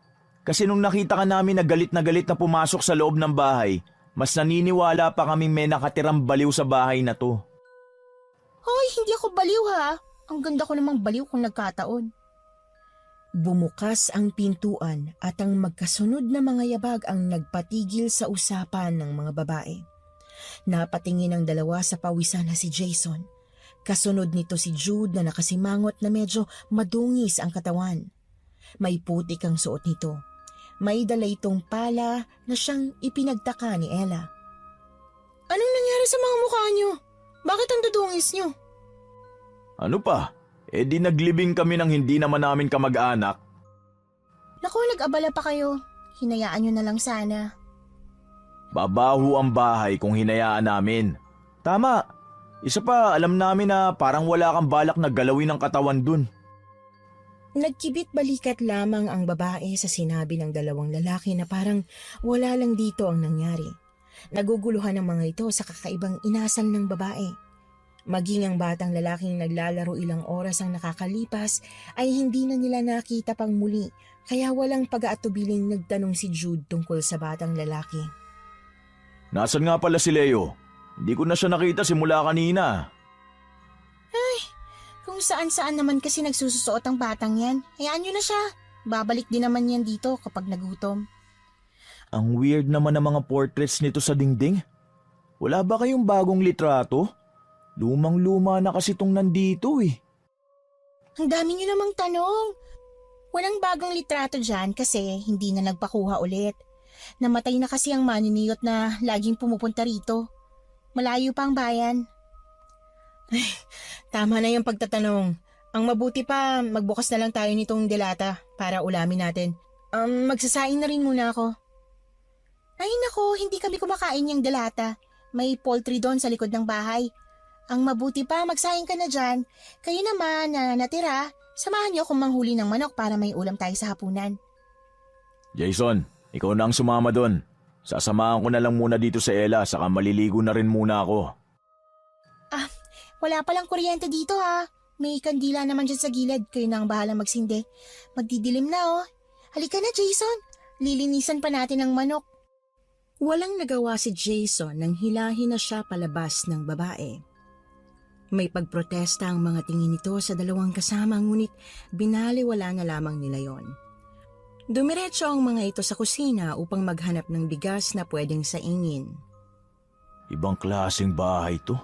Kasi nung nakita ka namin na galit na pumasok sa loob ng bahay, mas naniniwala pa kaming may nakatirang baliw sa bahay na to. Hoy, hindi ako baliw ha. Ang ganda ko namang baliw kung nagkataon. Bumukas ang pintuan at ang magkasunod na mga yabag ang nagpatigil sa usapan ng mga babae. Napatingin ang dalawa sa pawisan na si Jason. Kasunod nito si Jude na nakasimangot na medyo madungis ang katawan. May putik ang suot nito. May dala itong pala na siyang ipinagtaka ni Ella. Anong nangyari sa mga mukha niyo? Bakit ang dudungis niyo? Ano pa? Di naglibing kami ng hindi naman namin kamag-anak. Naku, nag-abala pa kayo. Hinayaan niyo na lang sana. Babaho ang bahay kung hinayaan namin. Tama. Isa pa, alam namin na parang wala kang balak na galawin ang katawan dun. Nagkibit balikat lamang ang babae sa sinabi ng dalawang lalaki na parang wala lang dito ang nangyari. Naguguluhan ang mga ito sa kakaibang inasal ng babae. Maging ang batang lalaking naglalaro ilang oras ang nakakalipas ay hindi na nila nakita pang muli, kaya walang pag-aatubiling nagtanong si Jude tungkol sa batang lalaki. Nasaan nga pala si Leo? Hindi ko na siya nakita simula kanina. Kung saan-saan naman kasi nagsususuot ang batang yan, hayaan nyo na siya. Babalik din naman yan dito kapag nagutom. Ang weird naman ng mga portraits nito sa dingding. Wala ba kayong bagong litrato? Lumang-luma na kasi itong nandito eh. Ang dami nyo namang tanong. Walang bagong litrato dyan kasi hindi na nagpakuha ulit. Namatay na kasi ang maniniyot na laging pumupunta rito. Malayo pa ang bayan. Tama na yung pagtatanong. Ang mabuti pa, magbukas na lang tayo nitong delata para ulamin natin. Magsasaing na rin muna ako. Ay nako, hindi kami kumakain yung delata. May poultry doon sa likod ng bahay. Ang mabuti pa, magsaing ka na dyan. Kayo naman na natira, samahan niyo akong manghuli ng manok para may ulam tayo sa hapunan. Jason, ikaw na ang sumama doon. Sasamahan ko na lang muna dito sa Ella saka maliligo na rin muna ako. Wala palang kuryente dito ha. May kandila naman dyan sa gilid. Kayo na ang bahala magsindi. Magdidilim na oh. Halika na Jason. Lilinisan pa natin ang manok. Walang nagawa si Jason nang hilahin na siya palabas ng babae. May pagprotesta ang mga tingin nito sa dalawang kasama ngunit binaliwala na lamang nila yon. Dumiretso ang mga ito sa kusina upang maghanap ng bigas na pwedeng saingin. Ibang klaseng bahay to.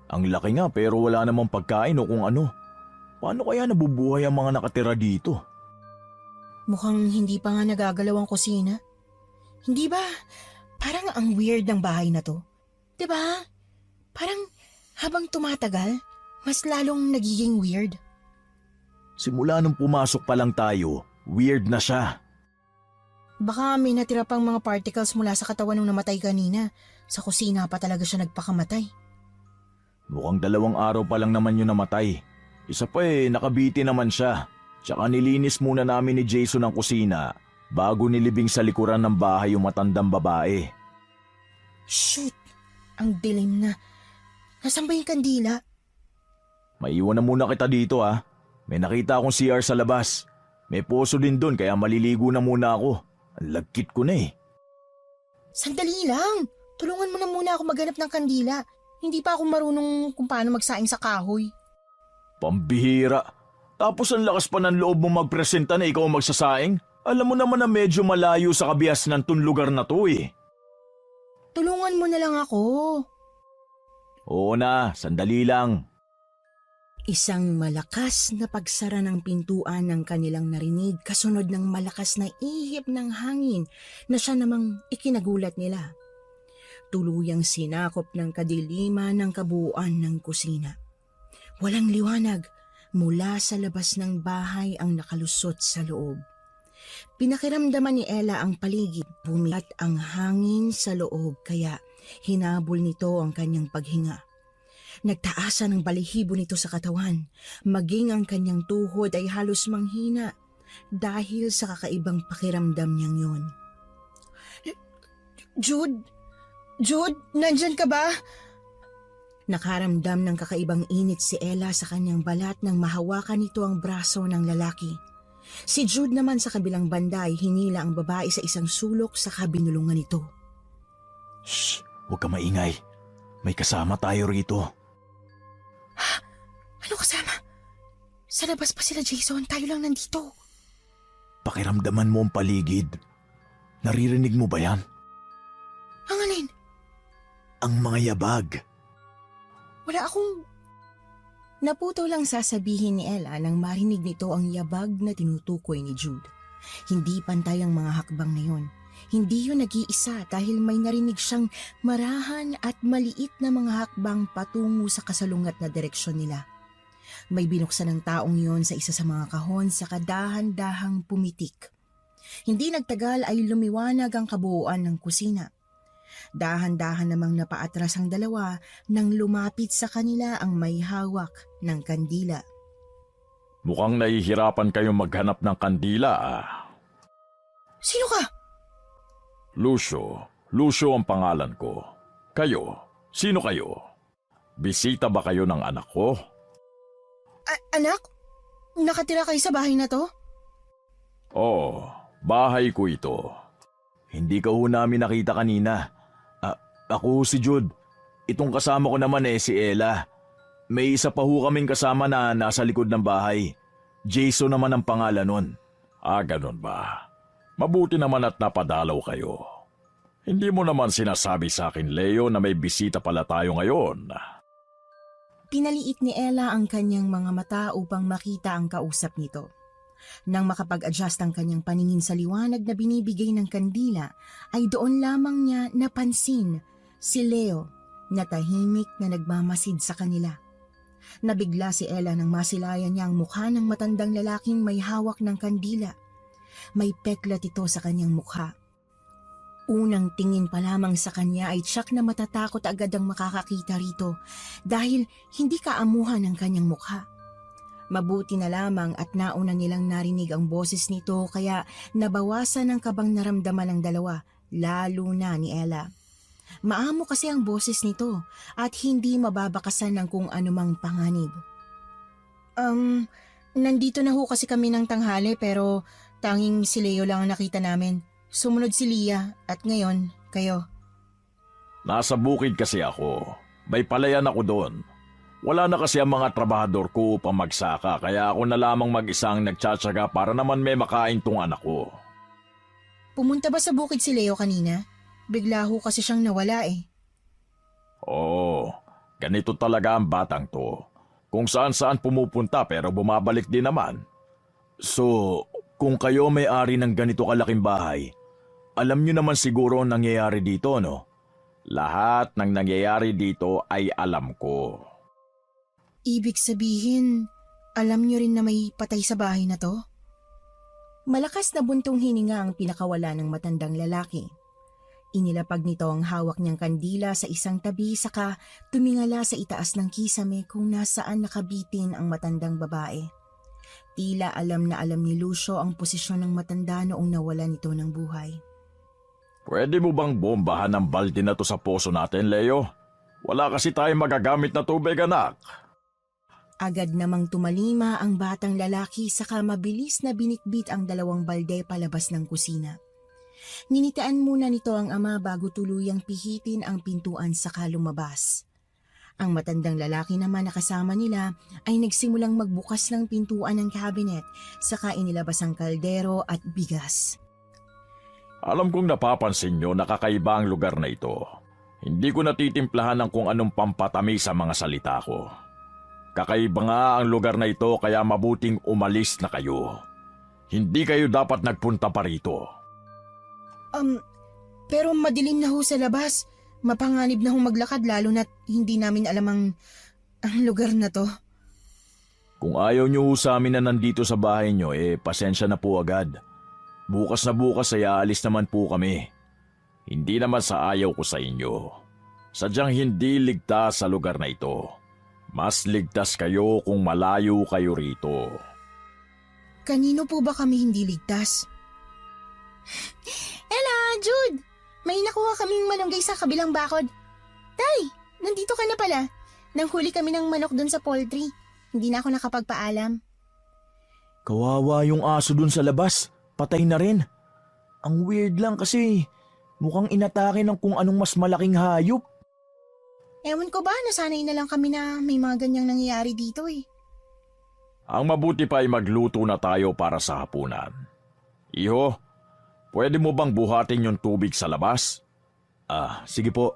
Ang laki nga pero wala namang pagkain o kung ano. Paano kaya nabubuhay ang mga nakatira dito? Mukhang hindi pa nga nagagalaw ang kusina. Hindi ba? Parang ang weird ng bahay na to. 'Di ba? Parang habang tumatagal, mas lalong nagiging weird. Simula nung pumasok pa lang tayo, weird na siya. Baka may natira pang mga particles mula sa katawan ng namatay kanina. Sa kusina pa talaga siya nagpakamatay. Mukhang 2 araw pa lang naman yun namatay. Isa pa nakabiti naman siya. Tsaka nilinis muna namin ni Jason ang kusina bago nilibing sa likuran ng bahay yung matandang babae. Shoot! Ang dilim na. Nasaan ba yung kandila? Maiwan na muna kita dito ha. May nakita akong CR sa labas. May poso din doon kaya maliligo na muna ako. Ang lagkit ko na Sandali lang. Tulungan mo na muna ako maghanap ng kandila. Hindi pa ako marunong kung paano magsaing sa kahoy. Pambihira. Tapos ang lakas pa ng loob mo magpresenta na ikaw ang magsasaing? Alam mo naman na medyo malayo sa kabiasnan tong lugar na to Tulungan mo na lang ako. Oo na, sandali lang. Isang malakas na pagsara ng pintuan ng kanilang narinig kasunod ng malakas na ihip ng hangin na siya namang ikinagulat nila. Tuluyang sinakop ng kadiliman ng kabuuan ng kusina. Walang liwanag mula sa labas ng bahay ang nakalusot sa loob. Pinakiramdaman ni Ella ang paligid, bumigat ang hangin sa loob kaya hinabol nito ang kanyang paghinga. Nagtaasan ang balahibo nito sa katawan, maging ang kanyang tuhod ay halos manghina dahil sa kakaibang pakiramdam niyang yon. Jude, nandyan ka ba? Nakaramdam ng kakaibang init si Ella sa kanyang balat nang mahawakan nito ang braso ng lalaki. Si Jude naman sa kabilang banda ay hinila ang babae sa isang sulok sa kabinulungan nito. Shh! Huwag ka maingay. May kasama tayo rito. Ano kasama? Sa labas pa sila Jason, tayo lang nandito. Pakiramdaman mo ang paligid. Naririnig mo ba yan? Ang alin? Ang mga yabag. Wala akong... Naputo lang sasabihin ni Ella nang marinig nito ang yabag na tinutukoy ni Jude. Hindi pantay ang mga hakbang na yon. Hindi yun nag-iisa dahil may narinig siyang marahan at maliit na mga hakbang patungo sa kasalungat na direksyon nila. May binuksan ng taong yon sa isa sa mga kahon sa kadahan-dahang pumitik. Hindi nagtagal ay lumiwanag ang kabuuan ng kusina. Dahan-dahan namang napaatras ang dalawa nang lumapit sa kanila ang may hawak ng kandila. Mukhang nahihirapan kayong maghanap ng kandila Sino ka? Lucio ang pangalan ko. Kayo, sino kayo? bisita ba kayo ng anak ko? Anak? Nakatira kayo sa bahay na to? Oo, bahay ko ito. Hindi ka ho namin nakita kanina. Ako si Jude. Itong kasama ko naman si Ella. May isa pa ho kaming kasama na nasa likod ng bahay. Jason naman ang pangalan nun. Ganon ba? Mabuti naman at napadalaw kayo. Hindi mo naman sinasabi sa akin, Leo, na may bisita pala tayo ngayon. Pinaliit ni Ella ang kanyang mga mata upang makita ang kausap nito. Nang makapag-adjust ang kanyang paningin sa liwanag na binibigay ng kandila, ay doon lamang niya napansin si Leo na tahimik na nagmamasid sa kanila. Nabigla si Ella nang masilayan niya ang mukha ng matandang lalaking may hawak ng kandila. May peklat ito sa kanyang mukha. Unang tingin pa lamang sa kanya ay tiyak na matatakot agad ang makakakita rito dahil hindi kaamuhan ang kanyang mukha. Mabuti na lamang at nauna nilang narinig ang boses nito kaya nabawasan ang kabang naramdaman ng dalawa, lalo na ni Ella. Maamo kasi ang boses nito at hindi mababakasan ng kung anumang panganib. Nandito na ho kasi kami ng tanghali pero tanging si Leo lang ang nakita namin. Sumunod si Lia at ngayon, kayo. Nasa bukid kasi ako. May palayan ako doon. Wala na kasi ang mga trabahador ko upang magsaka kaya ako na lamang mag-isang nagtsatsaga para naman may makain tong anak ko. Pumunta ba sa bukid si Leo kanina? Bigla ho kasi siyang nawala Oo, ganito talaga ang batang to. Kung saan-saan pumupunta pero bumabalik din naman. So, kung kayo may-ari ng ganito kalaking bahay, alam nyo naman siguro ang nangyayari dito, no? Lahat ng nangyayari dito ay alam ko. Ibig sabihin, alam niyo rin na may patay sa bahay na to? Malakas na buntong hininga ang pinakawala ng matandang lalaki. Inilapag nito ang hawak niyang kandila sa isang tabi saka tumingala sa itaas ng kisame kung nasaan nakabitin ang matandang babae. Tila alam na alam ni Lucio ang posisyon ng matanda noong nawala nito ng buhay. Pwede mo bang bombahan ang balde na to sa poso natin, Leo? Wala kasi tayong magagamit na tubig, anak. Agad namang tumalima ang batang lalaki saka mabilis na binitbit ang dalawang balde palabas ng kusina. Ninitaan muna nito ang ama bago tuluyang pihitin ang pintuan saka lumabas. Ang matandang lalaki naman na kasama nila ay nagsimulang magbukas ng pintuan ng cabinet saka inilabas ang kaldero at bigas. Alam kong napapansin nyo na kakaiba ang lugar na ito. Hindi ko natitimplahan ng kung anong pampatamis sa mga salita ko. Kakaiba nga ang lugar na ito kaya mabuting umalis na kayo. Hindi kayo dapat nagpunta pa rito. Pero madilim na ho sa labas. Mapanganib na ho maglakad lalo na't hindi namin alam ang lugar na to. Kung ayaw nyo sa amin na nandito sa bahay nyo, pasensya na po agad. Bukas na bukas ay aalis naman po kami. Hindi naman sa ayaw ko sa inyo. Sadyang hindi ligtas sa lugar na ito. Mas ligtas kayo kung malayo kayo rito. Kanino po ba kami hindi ligtas? Ella, Jude! May nakuha kaming malunggay sa kabilang bakod. Tay, nandito ka na pala. Nanghuli kami ng manok dun sa poultry. Hindi na ako nakapagpaalam. Kawawa yung aso dun sa labas. Patay na rin. Ang weird lang kasi mukhang inatake ng kung anong mas malaking hayop. Ewan ko ba, nasanay na lang kami na may mga ganyang nangyayari dito Ang mabuti pa ay magluto na tayo para sa hapunan. Iho, pwede mo bang buhatin yung tubig sa labas? Sige po.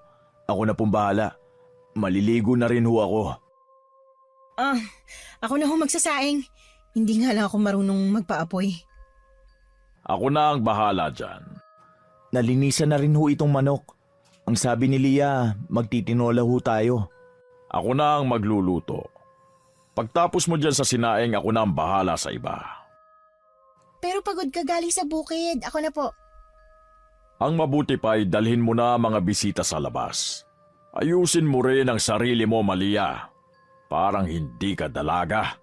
Ako na pong bahala. Maliligo na rin ho ako. Ako na ho magsasaing. Hindi nga lang ako marunong magpaapoy. Ako na ang bahala dyan. Nalinisan na rin ho itong manok. Ang sabi ni Lia, magtitinola ho tayo. Ako na ang magluluto. Pagtapos mo dyan sa sinaing, ako na ang bahala sa iba. Pero pagod ka galing sa bukid. Ako na po. Ang mabuti pa ay dalhin mo na mga bisita sa labas. Ayusin mo rin ang sarili mo, Malia. Parang hindi ka dalaga.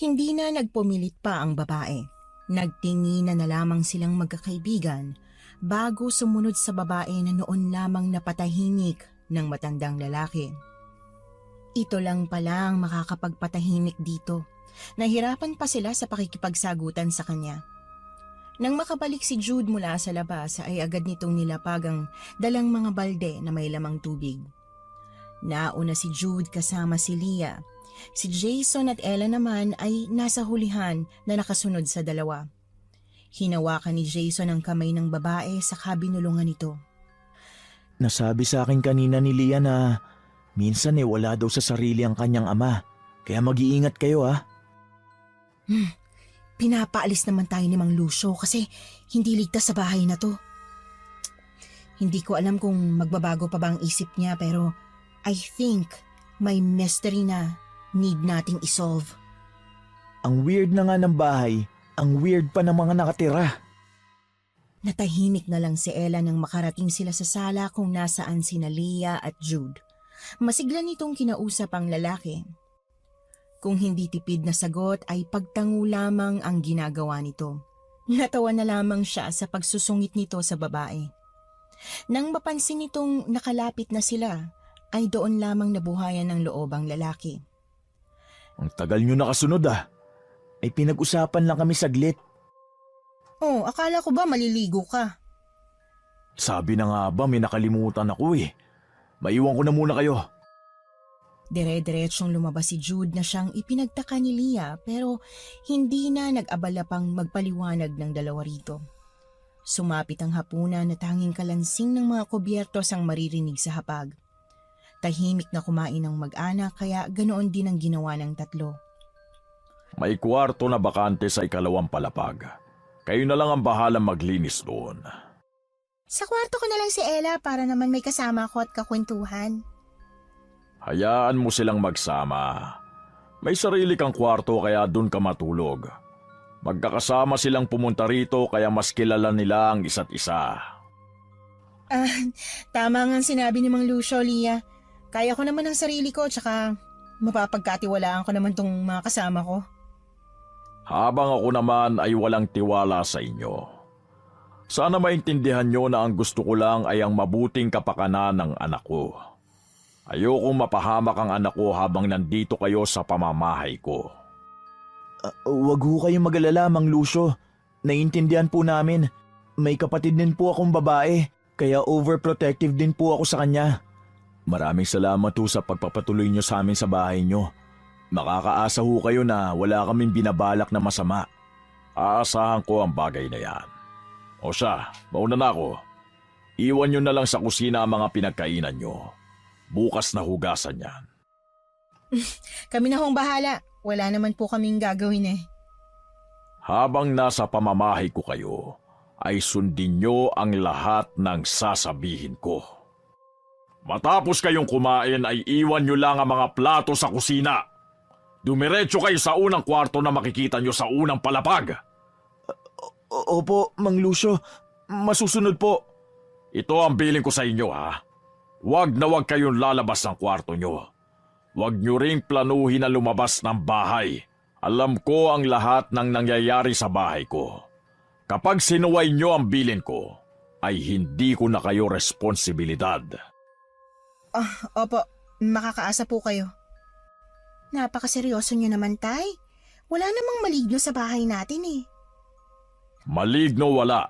Hindi na nagpumilit pa ang babae. Nagtinginan na lamang silang magkakaibigan bago sumunod sa babae na noon lamang napatahimik ng matandang lalaki. Ito lang palang makakapagpatahimik dito. Nahirapan pa sila sa pakikipagsagutan sa kanya. Nang makabalik si Jude mula sa labas ay agad nitong nilapag ang dalang mga balde na may lamang tubig. Nauna si Jude kasama si Leah. Si Jason at Ella naman ay nasa hulihan na nakasunod sa dalawa. Hinawakan ni Jason ang kamay ng babae sa kabinulungan nito. Nasabi sa akin kanina ni Leah na minsan wala daw sa sarili ang kanyang ama. Kaya mag-iingat kayo ha. Pinapaalis naman tayo ni Mang Lucio kasi hindi ligtas sa bahay na to. Hindi ko alam kung magbabago pa ba ang isip niya pero I think may mystery na need nating isolve. Ang weird na nga ng bahay, ang weird pa ng mga nakatira. Natahimik na lang si Ella nang makarating sila sa sala kung nasaan sina Leah at Jude. Masigla nitong kinausap ang lalaki. Kung hindi tipid na sagot ay pagtango lamang ang ginagawa nito. Natawa na lamang siya sa pagsusungit nito sa babae. Nang mapansin nitong nakalapit na sila, ay doon lamang nabuhayan ng loob ang lalaki. Ang tagal nyo nakasunod ah. Ay pinag-usapan lang kami saglit. Oh, akala ko ba maliligo ka? Sabi na nga ba may nakalimutan ako eh. Maiwan ko na muna kayo. Dire-diretsyong lumabas si Jude na siyang ipinagtaka ni Leah pero hindi na nag-abala pang magpaliwanag ng dalawa rito. Sumapit ang hapunan na tanging kalansing ng mga kubyertos ang maririnig sa hapag. Tahimik na kumain ng mag-anak kaya ganoon din ang ginawa ng tatlo. May kwarto na bakante sa ikalawang palapag. Kayo na lang ang bahalang maglinis doon. Sa kwarto ko na lang si Ella para naman may kasama ko at kakwentuhan. Hayaan mo silang magsama. May sarili kang kwarto kaya dun ka matulog. Magkakasama silang pumunta rito kaya mas kilala nila ang isa't isa. Tama nga ang sinabi ni Mang Lucio, Leah. Kaya ko naman ang sarili ko tsaka mapapagkatiwalaan ko naman tong mga kasama ko. Habang ako naman ay walang tiwala sa inyo. Sana maintindihan nyo na ang gusto ko lang ay ang mabuting kapakanan ng anak ko. Ayokong mapahamak ang anak ko habang nandito kayo sa pamamahay ko. Wag ho kayong mag-alala, Mang Lucio. Naiintindihan po namin. May kapatid din po akong babae, kaya overprotective din po ako sa kanya. Maraming salamat ho sa pagpapatuloy nyo sa amin sa bahay nyo. Makakaasa ho kayo na wala kaming binabalak na masama. Aasahan ko ang bagay na yan. O siya, mauna na ako. Iwan nyo na lang sa kusina ang mga pinagkainan nyo. Bukas na hugasan yan. Kami na hong bahala. Wala naman po kaming gagawin eh. Habang nasa pamamahay ko kayo, ay sundin nyo ang lahat ng sasabihin ko. Matapos kayong kumain ay iwan nyo lang ang mga plato sa kusina. Dumiretso kayo sa unang kwarto na makikita nyo sa unang palapag. Opo, Mang Lucio. Masusunod po. Ito ang bilin ko sa inyo ha. Huwag na huwag kayong lalabas ng kwarto nyo. Huwag nyo ring planuhin na lumabas ng bahay. Alam ko ang lahat ng nangyayari sa bahay ko. Kapag sinuway nyo ang bilin ko, ay hindi ko na kayo responsibilidad. Opo, makakaasa po kayo. Napakaseryoso nyo naman, Tay. Wala namang maligno sa bahay natin eh. Maligno wala.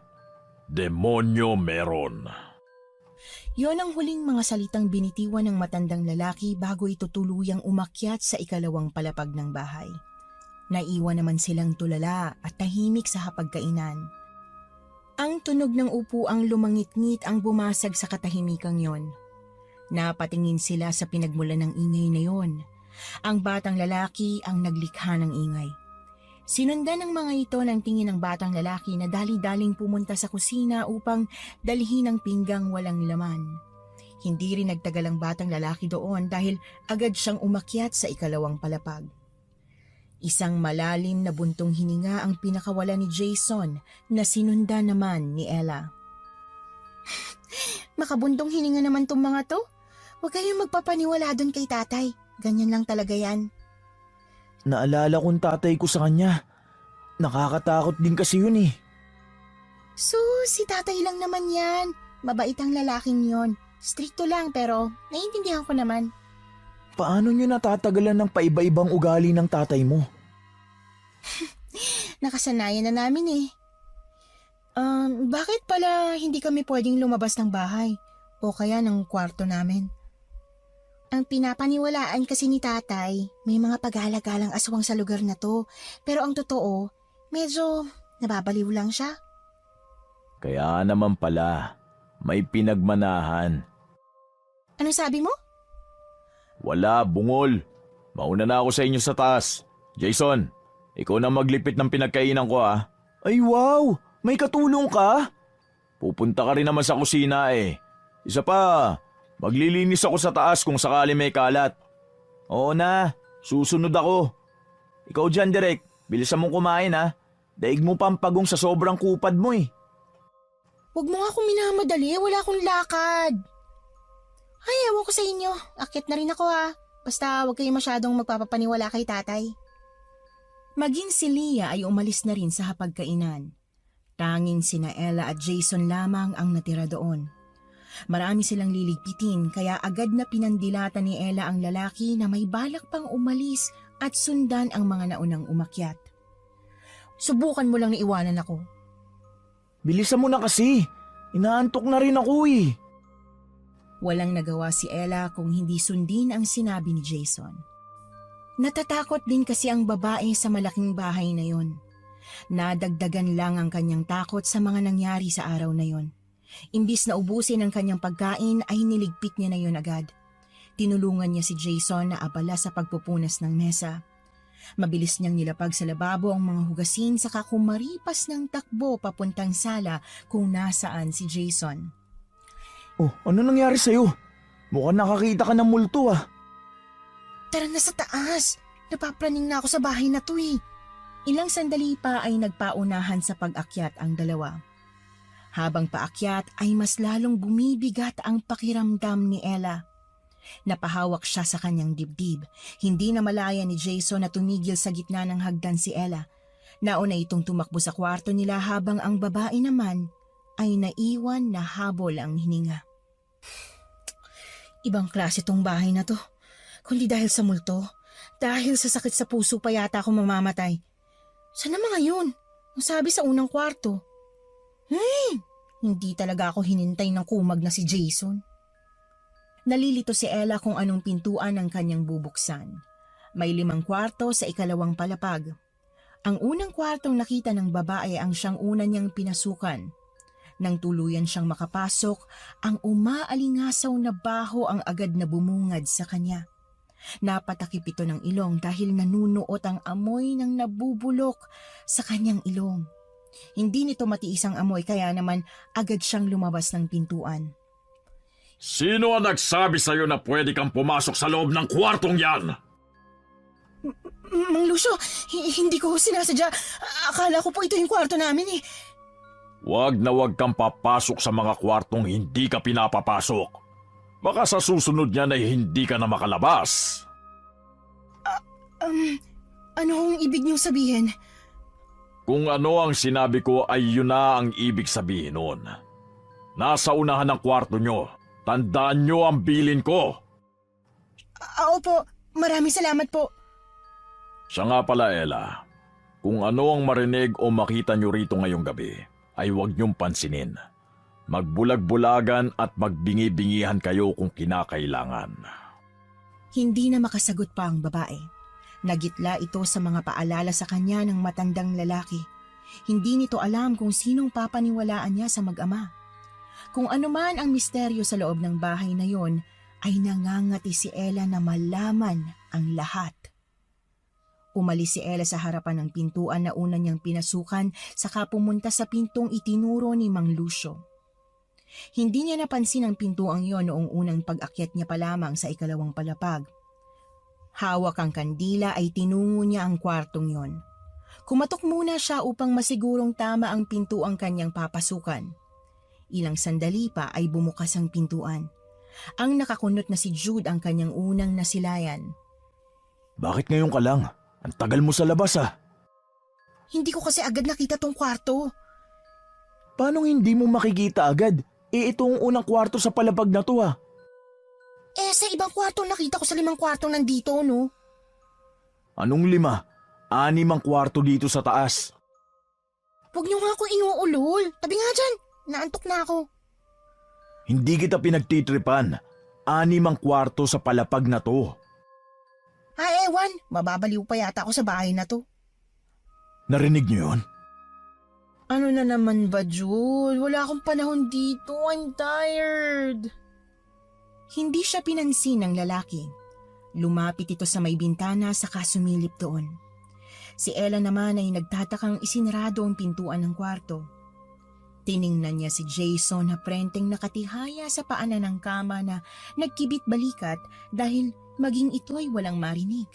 Demonyo meron. Yon ang huling mga salitang binitiwan ng matandang lalaki bago ito tuluyang umakyat sa ikalawang palapag ng bahay. Naiwan naman silang tulala at tahimik sa hapagkainan. Ang tunog ng upuang lumangit-ngit ang bumasag sa katahimikang yon. Napatingin sila sa pinagmulan ng ingay na yon. Ang batang lalaki ang naglikha ng ingay. Sinundan ng mga ito ng tingin ng batang lalaki na dali-daling pumunta sa kusina upang dalhin ang pinggang walang laman. Hindi rin nagtagal ang batang lalaki doon dahil agad siyang umakyat sa ikalawang palapag. Isang malalim na buntong hininga ang pinakawala ni Jason na sinundan naman ni Ella. Makabuntong hininga naman tong mga to. Huwag kayong magpapaniwala doon kay tatay. Ganyan lang talaga yan. Naalala kong tatay ko sa kanya. Nakakatakot din kasi yun eh. Si tatay lang naman yan. Mabait ang lalaking yon. Stricto lang pero naiintindihan ko naman. Paano nyo natatagalan ng paiba-ibang ugali ng tatay mo? Nakasanayan na namin eh. Bakit pala hindi kami pwedeng lumabas ng bahay o kaya ng kwarto namin? Ang pinapaniwalaan kasi ni tatay, may mga paghalagalang aswang sa lugar na to. Pero ang totoo, medyo nababaliw lang siya. Kaya naman pala, may pinagmanahan. Anong sabi mo? Wala, bungol. Mauna na ako sa inyo sa taas. Jason, ikaw na maglipit ng pinagkainan ko ah. Ay wow! May katulong ka? Pupunta ka rin naman sa kusina eh. Isa pa, maglilinis ako sa taas kung sakali may kalat. Oo na, susunod ako. Ikaw dyan, Direk. Bilisan mong kumain ha. Daig mo pa ang pagong sa sobrang kupad mo eh. Huwag mo nga akong minamadali, wala akong lakad. Ay, ewan ko sa inyo. Akit na rin ako ha. Basta huwag kayo masyadong magpapapaniwala kay tatay. Maging si Leah ay umalis na rin sa hapagkainan. Tanging sina Ella at Jason lamang ang natira doon. Marami silang liligpitin kaya agad na pinandilatan ni Ella ang lalaki na may balak pang umalis at sundan ang mga naunang umakyat. Subukan mo lang na iwanan ako. Bilisan mo na kasi. Inaantok na rin ako eh. Walang nagawa si Ella kung hindi sundin ang sinabi ni Jason. Natatakot din kasi ang babae sa malaking bahay na yon. Nadagdagan lang ang kanyang takot sa mga nangyari sa araw na yon. Imbis na ubusin ang kanyang pagkain ay niligpit niya na yon agad. Tinulungan niya si Jason na abala sa pagpupunas ng mesa. Mabilis niyang nilapag sa lababo ang mga hugasin saka kumaripas ng takbo papuntang sala kung nasaan si Jason. Oh, ano nangyari sa'yo? Mukhang nakakita ka ng multo ah. Tara na sa taas. Napapraning na ako sa bahay na to eh. Ilang sandali pa ay nagpaunahan sa pag-akyat ang dalawa. Habang paakyat ay mas lalong bumibigat ang pakiramdam ni Ella. Napahawak siya sa kanyang dibdib. Hindi na malaya ni Jason na tumigil sa gitna ng hagdan si Ella. Nauna itong tumakbo sa kwarto nila habang ang babae naman ay naiwan na habol ang hininga. Ibang klase tong bahay na to. Kundi dahil sa multo, dahil sa sakit sa puso pa yata ako mamamatay. Sana mga yun? Ang sabi sa unang kwarto. Hindi talaga ako hinintay ng kumag na si Jason. Nalilito si Ella kung anong pintuan ang kanyang bubuksan. May 5 kwarto sa ikalawang palapag. Ang unang kwartong nakita ng babae ang siyang una niyang pinasukan. Nang tuluyan siyang makapasok, ang umaalingasaw na baho ang agad na bumungad sa kanya. Napatakip ito ng ilong dahil nanunuot ang amoy ng nabubulok sa kanyang ilong. Hindi nito matiis ang amoy kaya naman agad siyang lumabas ng pintuan. Sino ang nagsabi sa'yo na pwede kang pumasok sa loob ng kwartong yan? Mang Lucio, hindi ko sinasadya. Akala ko po ito yung kwarto namin eh. Wag na wag kang papasok sa mga kwartong hindi ka pinapapasok. Baka sa susunod niyan ay hindi ka na makalabas. Ano ang ibig niyong sabihin? Kung ano ang sinabi ko ay yun na ang ibig sabihin nun. Nasa unahan ng kwarto nyo. Tandaan nyo ang bilin ko. Opo, maraming salamat po. Siya nga pala, Ella. Kung ano ang marinig o makita nyo rito ngayong gabi, ay huwag nyong pansinin. Magbulag-bulagan at magbingi-bingihan kayo kung kinakailangan. Hindi na makasagot pa ang babae. Nagitla ito sa mga paalala sa kanya ng matandang lalaki. Hindi nito alam kung sinong papaniwalaan niya sa mag-ama. Kung anuman ang misteryo sa loob ng bahay na yon, ay nangangati si Ella na malaman ang lahat. Umalis si Ella sa harapan ng pintuan na una niyang pinasukan saka pumunta sa pintong itinuro ni Mang Lucio. Hindi niya napansin ang pintuang yon noong unang pag-akyat niya pa lamang sa ikalawang palapag. Hawak ang kandila ay tinungo niya ang kwartong yon. Kumatok muna siya upang masigurong tama ang pintuang kanyang papasukan. Ilang sandali pa ay bumukas ang pintuan. Ang nakakunot na si Jude ang kanyang unang nasilayan. Bakit ngayon ka lang? Ang tagal mo sa labas ah. Hindi ko kasi agad nakita tong kwarto. Paano hindi mo makikita agad? Ito ang unang kwarto sa palapag na to ah. Sa ibang kwarto nakita ko sa 5 kwartong nandito, no? Anong 5? 6 ang kwarto dito sa taas. Huwag niyo nga ako inuulol. Tabi nga dyan. Naantok na ako. Hindi kita pinagtitripan. 6 ang kwarto sa palapag na to. Ewan. Mababaliw pa yata ako sa bahay na to. Narinig niyo yun? Ano na naman ba, Jude? Wala akong panahon dito. I'm tired. Hindi siya pinansin ng lalaki. Lumapit ito sa may bintana saka sumilip doon. Si Ella naman ay nagtatakang isinarado ang pintuan ng kwarto. Tiningnan niya si Jason na prenteng nakatihaya sa paanan ng kama na nagkibit balikat dahil maging ito ay walang marinig.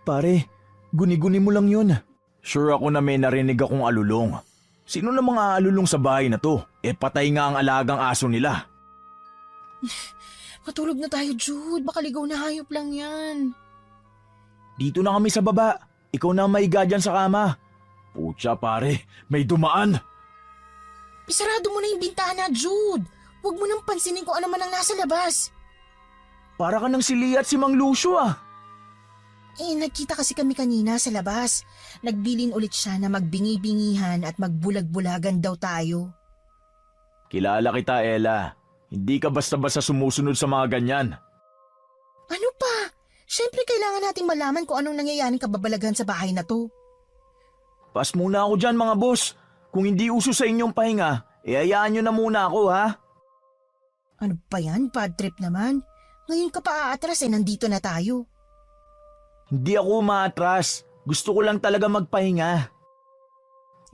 Pare, guni-guni mo lang yun. Sure ako na may narinig akong alulong. Sino na mga alulong sa bahay na to? Patay nga ang alagang aso nila. Matulog na tayo, Jude. Baka ligaw na hayop lang yan. Dito na kami sa baba. Ikaw na ang maiga dyan sa kama. Pucha pare, may dumaan. Isarado mo na yung bintana, Jude. Huwag mo nang pansinin kung ano man ang nasa labas. Para ka ng si Lia at si Mang Lucio ah. Nagkita kasi kami kanina sa labas. Nagbilin ulit siya na magbingi-bingihan at magbulag-bulagan daw tayo. Kilala kita, Ella. Hindi ka basta-basta sumusunod sa mga ganyan. Ano pa? Siyempre kailangan nating malaman kung anong nangyayaring kababalaghan sa bahay na to. Pas muna ako dyan mga boss. Kung hindi uso sa inyong pahinga, hayaan nyo na muna ako ha. Ano pa yan? Bad trip naman. Ngayon ka pa aatras nandito na tayo. Hindi ako umaatras. Gusto ko lang talaga magpahinga.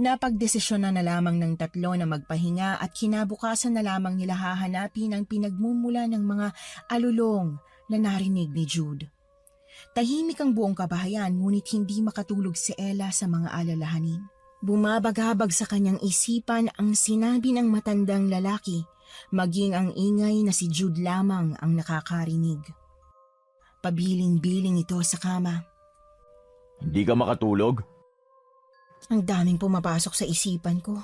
Napagdesisyon na lamang ng tatlo na magpahinga at kinabukasan na lamang nila hahanapin ang pinagmumula ng mga alulong na narinig ni Jude. Tahimik ang buong kabahayan ngunit hindi makatulog si Ella sa mga alalahanin. Bumabagabag sa kanyang isipan ang sinabi ng matandang lalaki, maging ang ingay na si Jude lamang ang nakakarinig. Pabiling-biling ito sa kama. Hindi ka makatulog? Ang daming pumapasok sa isipan ko.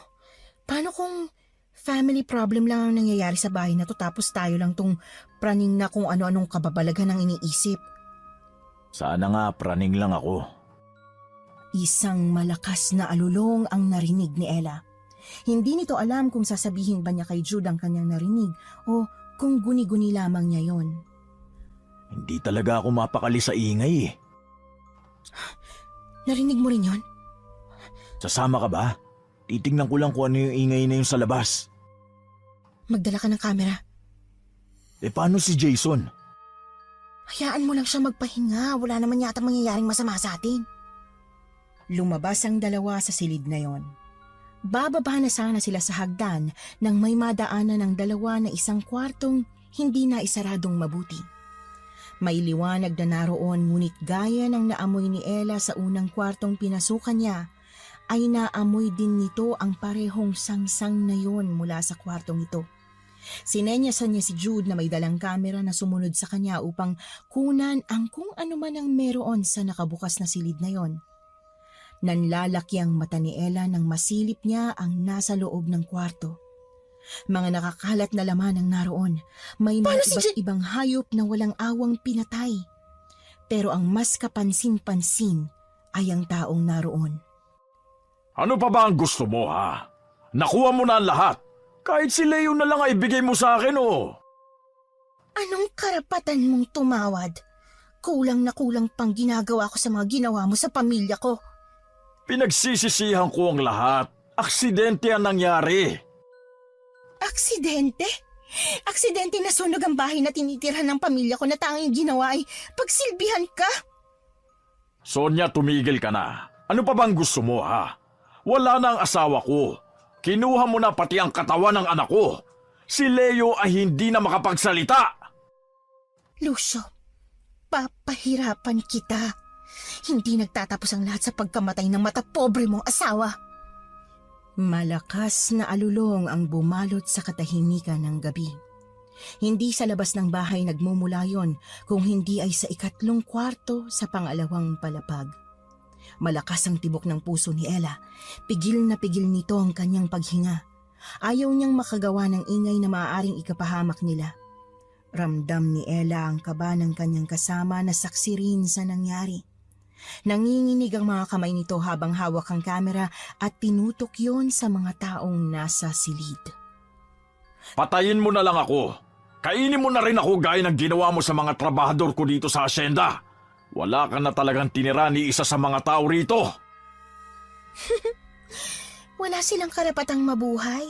Paano kung family problem lang ang nangyayari sa bahay na to tapos tayo lang tong praning na kung ano-anong kababalaghan ang iniisip? Sana nga praning lang ako. Isang malakas na alulong ang narinig ni Ella. Hindi nito alam kung sasabihin ba niya kay Jude ang kanyang narinig o kung guni-guni lamang niya yon. Hindi talaga ako mapakali sa ingay eh. Narinig mo rin yon? Sasama ka ba? Titingnan ko lang kung ano yung ingay na yun sa labas. Magdala ka ng kamera. Paano si Jason? Hayaan mo lang siya magpahinga. Wala naman yata mangyayaring masama sa atin. Lumabas ang dalawa sa silid na yon. Bababa na sana sila sa hagdan nang may madaanan ng dalawa na isang kwartong hindi na isaradong mabuti. May liwanag na naroon ngunit gaya ng naamoy ni Ella sa unang kwartong pinasukan niya, ay naamoy din nito ang parehong sangsang na yon mula sa kwartong ito. Sinenyasan niya si Jude na may dalang kamera na sumunod sa kanya upang kunan ang kung ano man ang meron sa nakabukas na silid na yon. Nanlalaki ang mata ni Ella nang masilip niya ang nasa loob ng kwarto. Mga nakakalat na laman ang naroon. May mga iba't ibang hayop na walang awang pinatay. Pero ang mas kapansin-pansin ay ang taong naroon. Ano pa ba ang gusto mo ha? Nakuha mo na ang lahat. Kahit si Leo na lang ay bigay mo sa akin oh. Anong karapatan mong tumawad? Kulang na kulang pang ginagawa ko sa mga ginawa mo sa pamilya ko. Pinagsisisihan ko ang lahat. Aksidente ang nangyari. Aksidente? Aksidente na sunog ang bahay na tinitirhan ng pamilya ko na tanging ginawa ay pagsilbihan ka? Sonia, tumigil ka na. Ano pa bang gusto mo ha? Wala na ang asawa ko. Kinuha mo na pati ang katawan ng anak ko. Si Leo ay hindi na makapagsalita. Lucio, papahirapan kita. Hindi nagtatapos ang lahat sa pagkamatay ng matapobre mong asawa. Malakas na alulong ang bumalot sa katahimikan ng gabi. Hindi sa labas ng bahay nagmumula yon, kung hindi ay sa ikatlong kwarto sa pangalawang palapag. Malakas ang tibok ng puso ni Ella. Pigil na pigil nito ang kanyang paghinga. Ayaw niyang makagawa ng ingay na maaaring ikapahamak nila. Ramdam ni Ella ang kaba ng kanyang kasama na saksi rin sa nangyari. Nanginginig ang mga kamay nito habang hawak ang kamera at tinutok yon sa mga taong nasa silid. Patayin mo na lang ako. Kainin mo na rin ako gaya ng ginawa mo sa mga trabahador ko dito sa asyenda. Wala ka na talagang tinira ni isa sa mga tao rito. Wala silang karapatang mabuhay.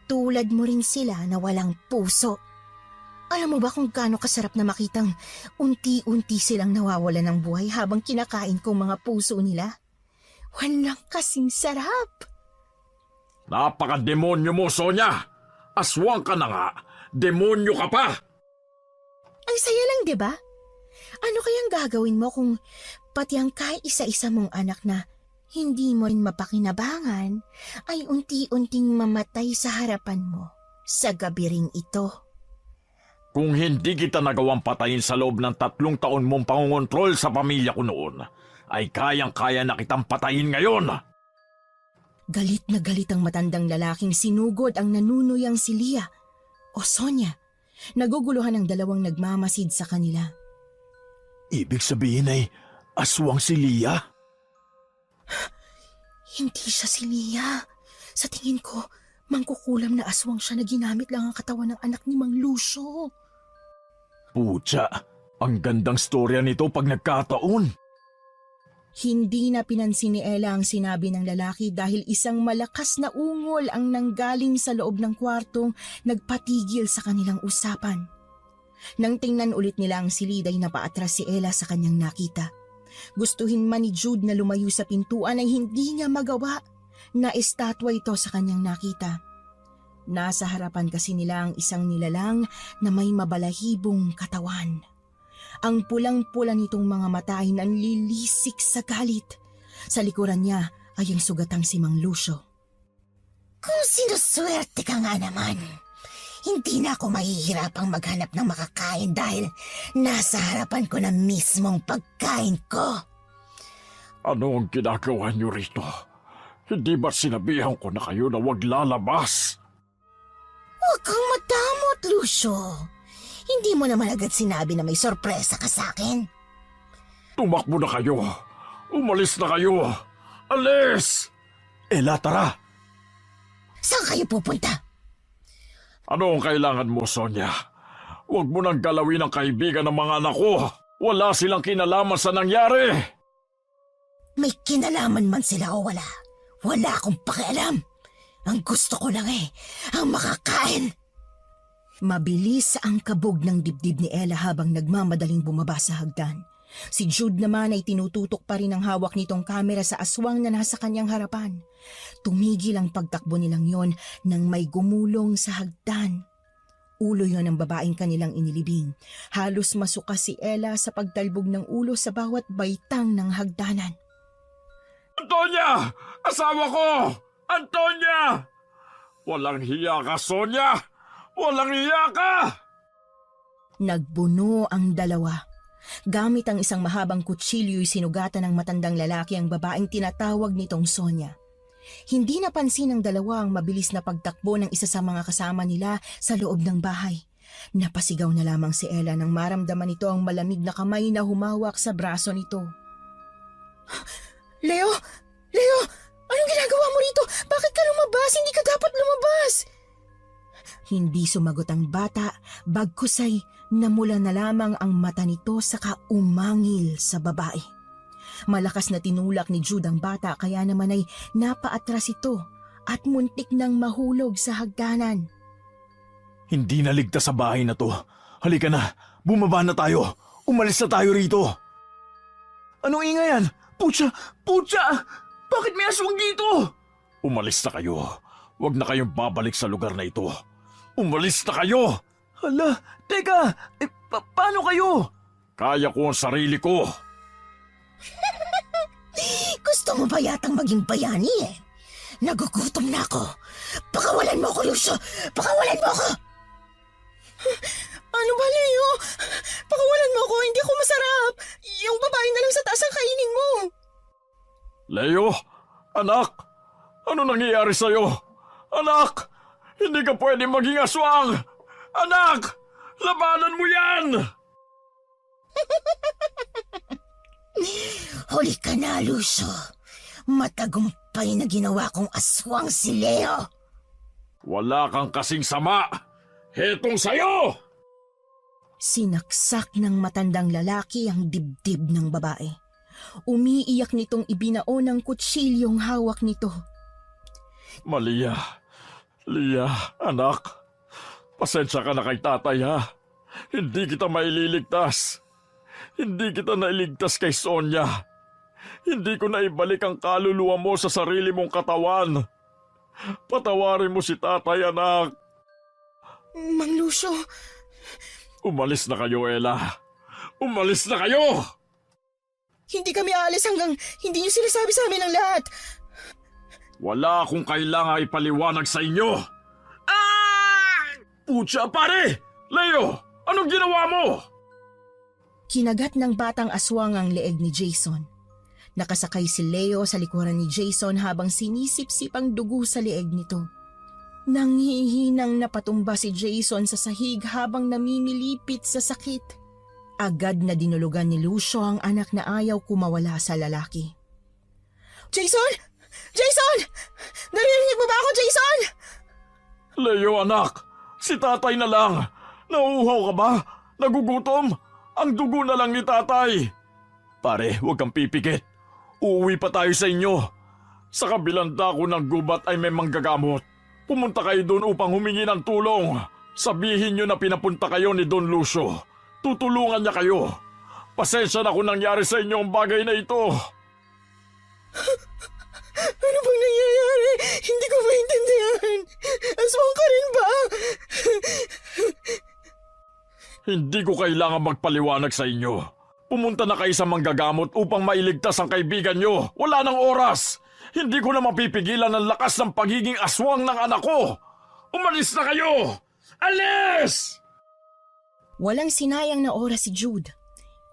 Tulad mo rin sila na walang puso. Alam mo ba kung gaano kasarap na makitang unti-unti silang nawawala ng buhay habang kinakain ko mga puso nila? Walang kasing sarap. Napaka-demonyo mo, Sonia. Aswang ka na nga. Demonyo ka pa. Ang saya lang, di ba? Ano kayang gagawin mo kung pati ang kahit isa-isa mong anak na hindi mo rin mapakinabangan ay unti-unting mamatay sa harapan mo sa gabi ring ito? Kung hindi kita nagawang patayin sa loob ng 3 taon mong pangungontrol sa pamilya ko noon, ay kayang-kaya na kitang patayin ngayon. Galit na galit ang matandang lalaking sinugod ang nanunuyang si Lia o Sonia. Naguguluhan ang dalawang nagmamasid sa kanila. Ibig sabihin ay aswang si Lia? Hindi siya si Lia. Sa tingin ko, mangkukulam na aswang siya na ginamit lang ang katawan ng anak ni Mang Lucio. Putya, ang gandang storya nito pag nagkataon. Hindi na pinansin ni Ella ang sinabi ng lalaki dahil isang malakas na ungol ang nanggaling sa loob ng kwartong nagpatigil sa kanilang usapan. Nang tingnan ulit nila ang silid ay napaatras si Ella sa kanyang nakita. Gustuhin man ni Jude na lumayo sa pintuan ay hindi niya magawa. Na-estatwa ito sa kanyang nakita. Nasa harapan kasi nila ang isang nilalang na may mabalahibong katawan. Ang pulang-pula nitong mga mata ay nanlilisik sa galit. Sa likuran niya ay ang sugatang si Mang Lucio. Kung sinuswerte ka nga naman, hindi na ako mahihirapang maghanap ng makakain dahil nasa harapan ko na mismong pagkain ko. Ano ang ginagawa niyo rito? Hindi ba sinabihan ko na kayo na huwag lalabas? Huwag kang madamot, Lucio. Hindi mo naman agad sinabi na may sorpresa ka sa akin. Tumakbo na kayo. Umalis na kayo. Alis! Ella, tara! Saan kayo pupunta? Ano ang kailangan mo, Sonia? Huwag mo nang galawin ang kaibigan ng mga anak ko. Wala silang kinalaman sa nangyari. May kinalaman man sila o wala. Wala akong pakialam. Ang gusto ko lang ang makakain. Mabilis ang kabog ng dibdib ni Ella habang nagmamadaling bumaba sa hagdan. Si Jude naman ay tinututok pa rin ang hawak nitong kamera sa aswang na nasa kanyang harapan. Tumigil ang pagtakbo nilang yon nang may gumulong sa hagdan. Ulo yon ng babaeng kanilang inilibing. Halos masuka si Ella sa pagtalbog ng ulo sa bawat baitang ng hagdanan. Antonia! Asawa ko! Antonia! Walang hiya ka, Sonia! Walang hiya ka! Nagbuno ang dalawa. Gamit ang isang mahabang kutsilyo'y sinugatan ng matandang lalaki ang babaeng tinatawag nitong Sonia. Hindi napansin ng dalawa ang mabilis na pagtakbo ng isa sa mga kasama nila sa loob ng bahay. Napasigaw na lamang si Ella nang maramdaman nito ang malamig na kamay na humawak sa braso nito. Leo! Leo! Anong ginagawa mo rito? Bakit ka lumabas? Hindi ka dapat lumabas! Hindi sumagot ang bata, bagkus ay namula na lamang ang mata nito saka umangil sa babae. Malakas na tinulak ni Jude ang bata kaya naman ay napaatras ito at muntik nang mahulog sa hagdanan. Hindi na ligtas sa bahay na to. Halika na, bumaba na tayo. Umalis na tayo rito. Anong ingay yan? Putya! Putya! Bakit may aswang dito? Umalis na kayo. Huwag na kayong babalik sa lugar na ito. Umalis na kayo! Hala, teka! Paano kayo? Kaya ko ang sarili ko. Gusto mo ba yatang maging bayani Nagugutom na ako. Pakawalan mo ako, Lucio! Pakawalan mo ako! Ano ba, Leo? Pakawalan mo ako, hindi ako masarap. Yung babae na lang sa taas ang kainin mo. Leo, anak, ano nangyayari sa'yo? Anak, hindi ka pwede maging aswang! Anak, Labanan mo yan! Huli ka na, Lucio. Matagumpay na ginawa kong aswang si Leo. Wala kang kasing sama! Hetong sayo! Sinaksak ng matandang lalaki ang dibdib ng babae. Umiiyak nitong ibinao ng kutsilyong hawak nito. Malia, Lia, anak. Pasensya ka na kay tatay ha. Hindi kita maililigtas. Hindi kita nailigtas kay Sonia. Hindi ko na ibalik ang kaluluwa mo sa sarili mong katawan. Patawarin mo si tatay, anak. Mang Lucio, Umalis na kayo, Ella. Umalis na kayo! hindi kami aalis hanggang hindi niyo sinasabi sa amin ang lahat. Wala akong kailangang ipaliwanag sa inyo. Pucha, pare! Leo, anong ginawa mo? Kinagat ng batang aswang ang leeg ni Jason. Nakasakay si Leo sa likuran ni Jason habang sinisip-sip ang dugo sa leeg nito. Nanghihinang napatumba si Jason sa sahig habang namimilipit sa sakit. Agad na dinulugan ni Lucio ang anak na ayaw kumawala sa lalaki. Jason! Jason! Naririnig mo ba ako, Jason? Leo, anak, si tatay na lang. Nauuhaw ka ba? Nagugutom? Ang dugo na lang ni tatay. Pare, huwag kang pipikit. Uuwi pa tayo sa inyo. Sa kabilang dako ng gubat ay may manggagamot. Pumunta kayo doon upang humingi ng tulong. Sabihin nyo na pinapunta kayo ni Don Lucio. Tutulungan niya kayo. Pasensya na kung nangyari sa inyo ang bagay na ito. Ano bang nangyayari? Hindi ko maintindihan. Aswang ka rin ba? Hindi ko kailangan magpaliwanag sa inyo. Pumunta na kayo sa manggagamot upang mailigtas ang kaibigan nyo. Wala nang oras. Hindi ko na mapipigilan ang lakas ng pagiging aswang ng anak ko. Umalis na kayo! Alis! Walang sinayang na oras si Jude.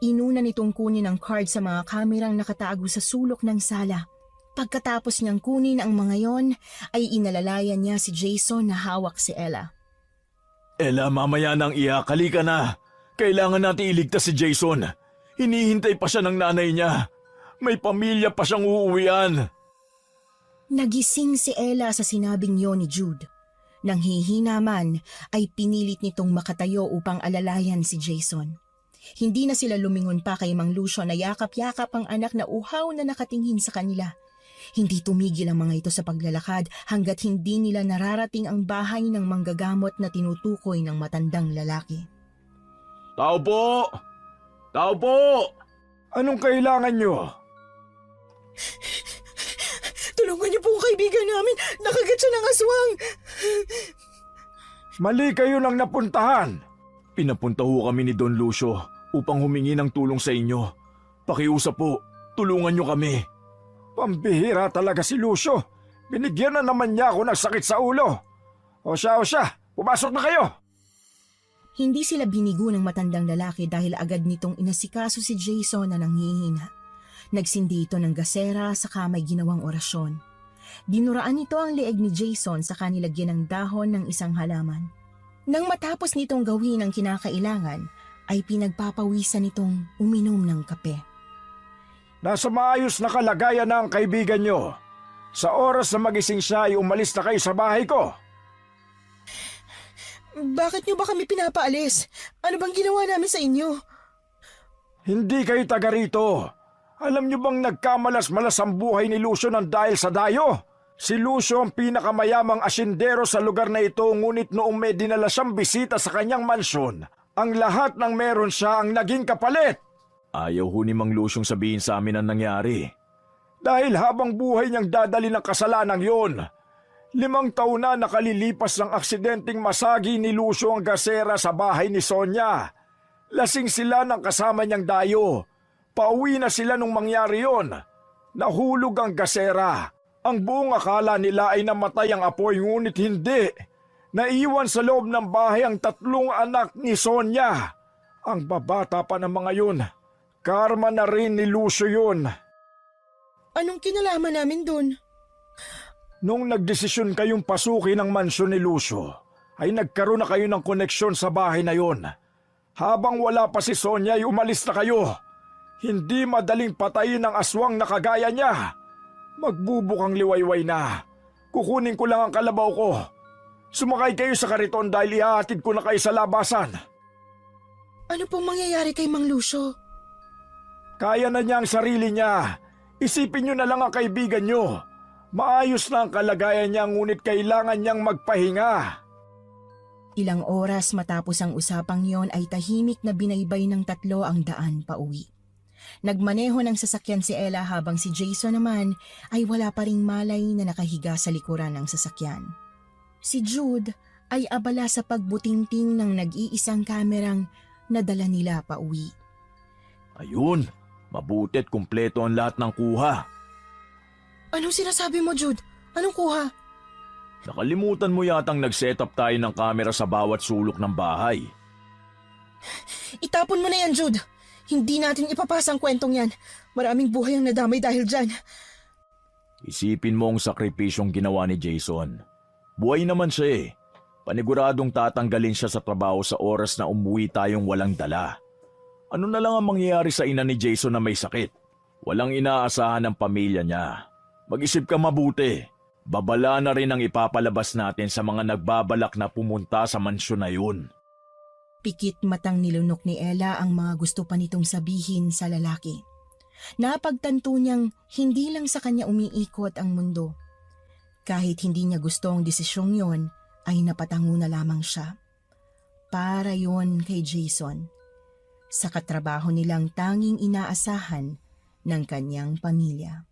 Inuna nitong kunin ang card sa mga kamerang nakatago sa sulok ng sala. Pagkatapos niyang kunin ang mga yon, ay inalalayan niya si Jason na hawak si Ella. Ella, mamaya nang iyak, halika na. Kailangan natin iligtas si Jason. Hinihintay pa siya ng nanay niya. May pamilya pa siyang uuwian. Nagising si Ella sa sinabing yon ni Jude. Nang hihina man, ay pinilit nitong makatayo upang alalayan si Jason. Hindi na sila lumingon pa kay Mang Lucio na yakap-yakap ang anak na uhaw na nakatingin sa kanila. Hindi tumigil ang mga ito sa paglalakad hanggat hindi nila nararating ang bahay ng manggagamot na tinutukoy ng matandang lalaki. Tao po! Tao po! Anong kailangan nyo? Tulungan niyo po ang kaibigan namin! Nakagat siya ng aswang! Mali kayo nang napuntahan. Pinapunta ho kami ni Don Lucio upang humingi ng tulong sa inyo. Pakiusap po, tulungan niyo kami. Pambihira talaga si Lucio. Binigyan na naman niya ako ng sakit sa ulo. O siya, pumasok na kayo. Hindi sila binigo ng matandang lalaki dahil agad nitong inasikaso si Jason na nanghihina. Nagsindi ito ng gasera saka may ginawang orasyon. Dinuraan nito ang leeg ni Jason sa kanilagyan ng dahon ng isang halaman. Nang matapos nitong gawin ang kinakailangan, ay pinagpapawisan nitong uminom ng kape. Nasa maayos na kalagayan na ang kaibigan nyo. Sa oras na magising siya ay umalis na kayo sa bahay ko. Bakit niyo ba kami pinapaalis? Ano bang ginawa namin sa inyo? Hindi kayo taga rito. Alam niyo bang nagkamalas-malas ang buhay ni Lucio ng dahil sa dayo? Si Lucio ang pinakamayamang asyendero sa lugar na ito, ngunit noong may dinala siyang bisita sa kanyang mansyon, ang lahat ng meron siya ang naging kapalit. Ayaw ho ni Mang Luciong sabihin sa amin ang nangyari. Dahil habang buhay niyang dadali ng kasalanan yon, 5 taon na nakalilipas ng aksidenteng masagi ni Lucio ang gasera sa bahay ni Sonia. Lasing sila ng kasama niyang dayo. Pauwi na sila nung mangyari yon. Nahulog ang gasera. Ang buong akala nila ay namatay ang apoy, ngunit hindi. Naiwan sa loob ng bahay ang 3 anak ni Sonia. Ang babata pa ng mga yun. Karma na rin ni Lucio yun. Anong kinalaman namin dun? Nung nagdesisyon kayong pasukin ang mansyon ni Lucio, ay nagkaroon na kayo ng koneksyon sa bahay na yon. Habang wala pa si Sonia ay umalis na kayo. Hindi madaling patayin ng aswang na kagaya niya. Magbubukang liwayway na. Kukunin ko lang ang kalabaw ko. Sumakay kayo sa kariton dahil ihahatid ko na kayo sa labasan. Ano pong mangyayari kay Mang Lucio? Kaya na niya ang sarili niya. Isipin niyo na lang ang kaibigan niyo. Maayos na ang kalagayan niya ngunit kailangan niyang magpahinga. Ilang oras matapos ang usapang yon ay tahimik na binaybay ng tatlo ang daan pauwi. Nagmaneho ng sasakyan si Ella habang si Jason naman ay wala pa ring malay na nakahiga sa likuran ng sasakyan. Si Jude ay abala sa pagbutingting ng nag-iisang kamerang nadala nila pauwi. Ayun, mabuti't kumpleto ang lahat ng kuha. Anong sinasabi mo, Jude? Anong kuha? Nakalimutan mo yatang nag-set up tayo ng kamera sa bawat sulok ng bahay. Itapon mo na yan, Jude. Hindi natin ipapasa ang kwentong yan. Maraming buhay ang nadamay dahil dyan. Isipin mo ang sakripisyong ginawa ni Jason. Buhay naman siya eh. Paniguradong tatanggalin siya sa trabaho sa oras na umuwi tayong walang dala. Ano na lang ang mangyayari sa ina ni Jason na may sakit? Walang inaasahan ng pamilya niya. Mag-isip ka mabuti. Babala na rin ang ipapalabas natin sa mga nagbabalak na pumunta sa mansyon na yun. Pikit matang nilunok ni Ella ang mga gusto pa nitong sabihin sa lalaki. Napagtanto niyang hindi lang sa kanya umiikot ang mundo. Kahit hindi niya gusto ang desisyong yon, ay napatango na lamang siya. Para yon kay Jason. Sa katrabaho nilang tanging inaasahan ng kanyang pamilya.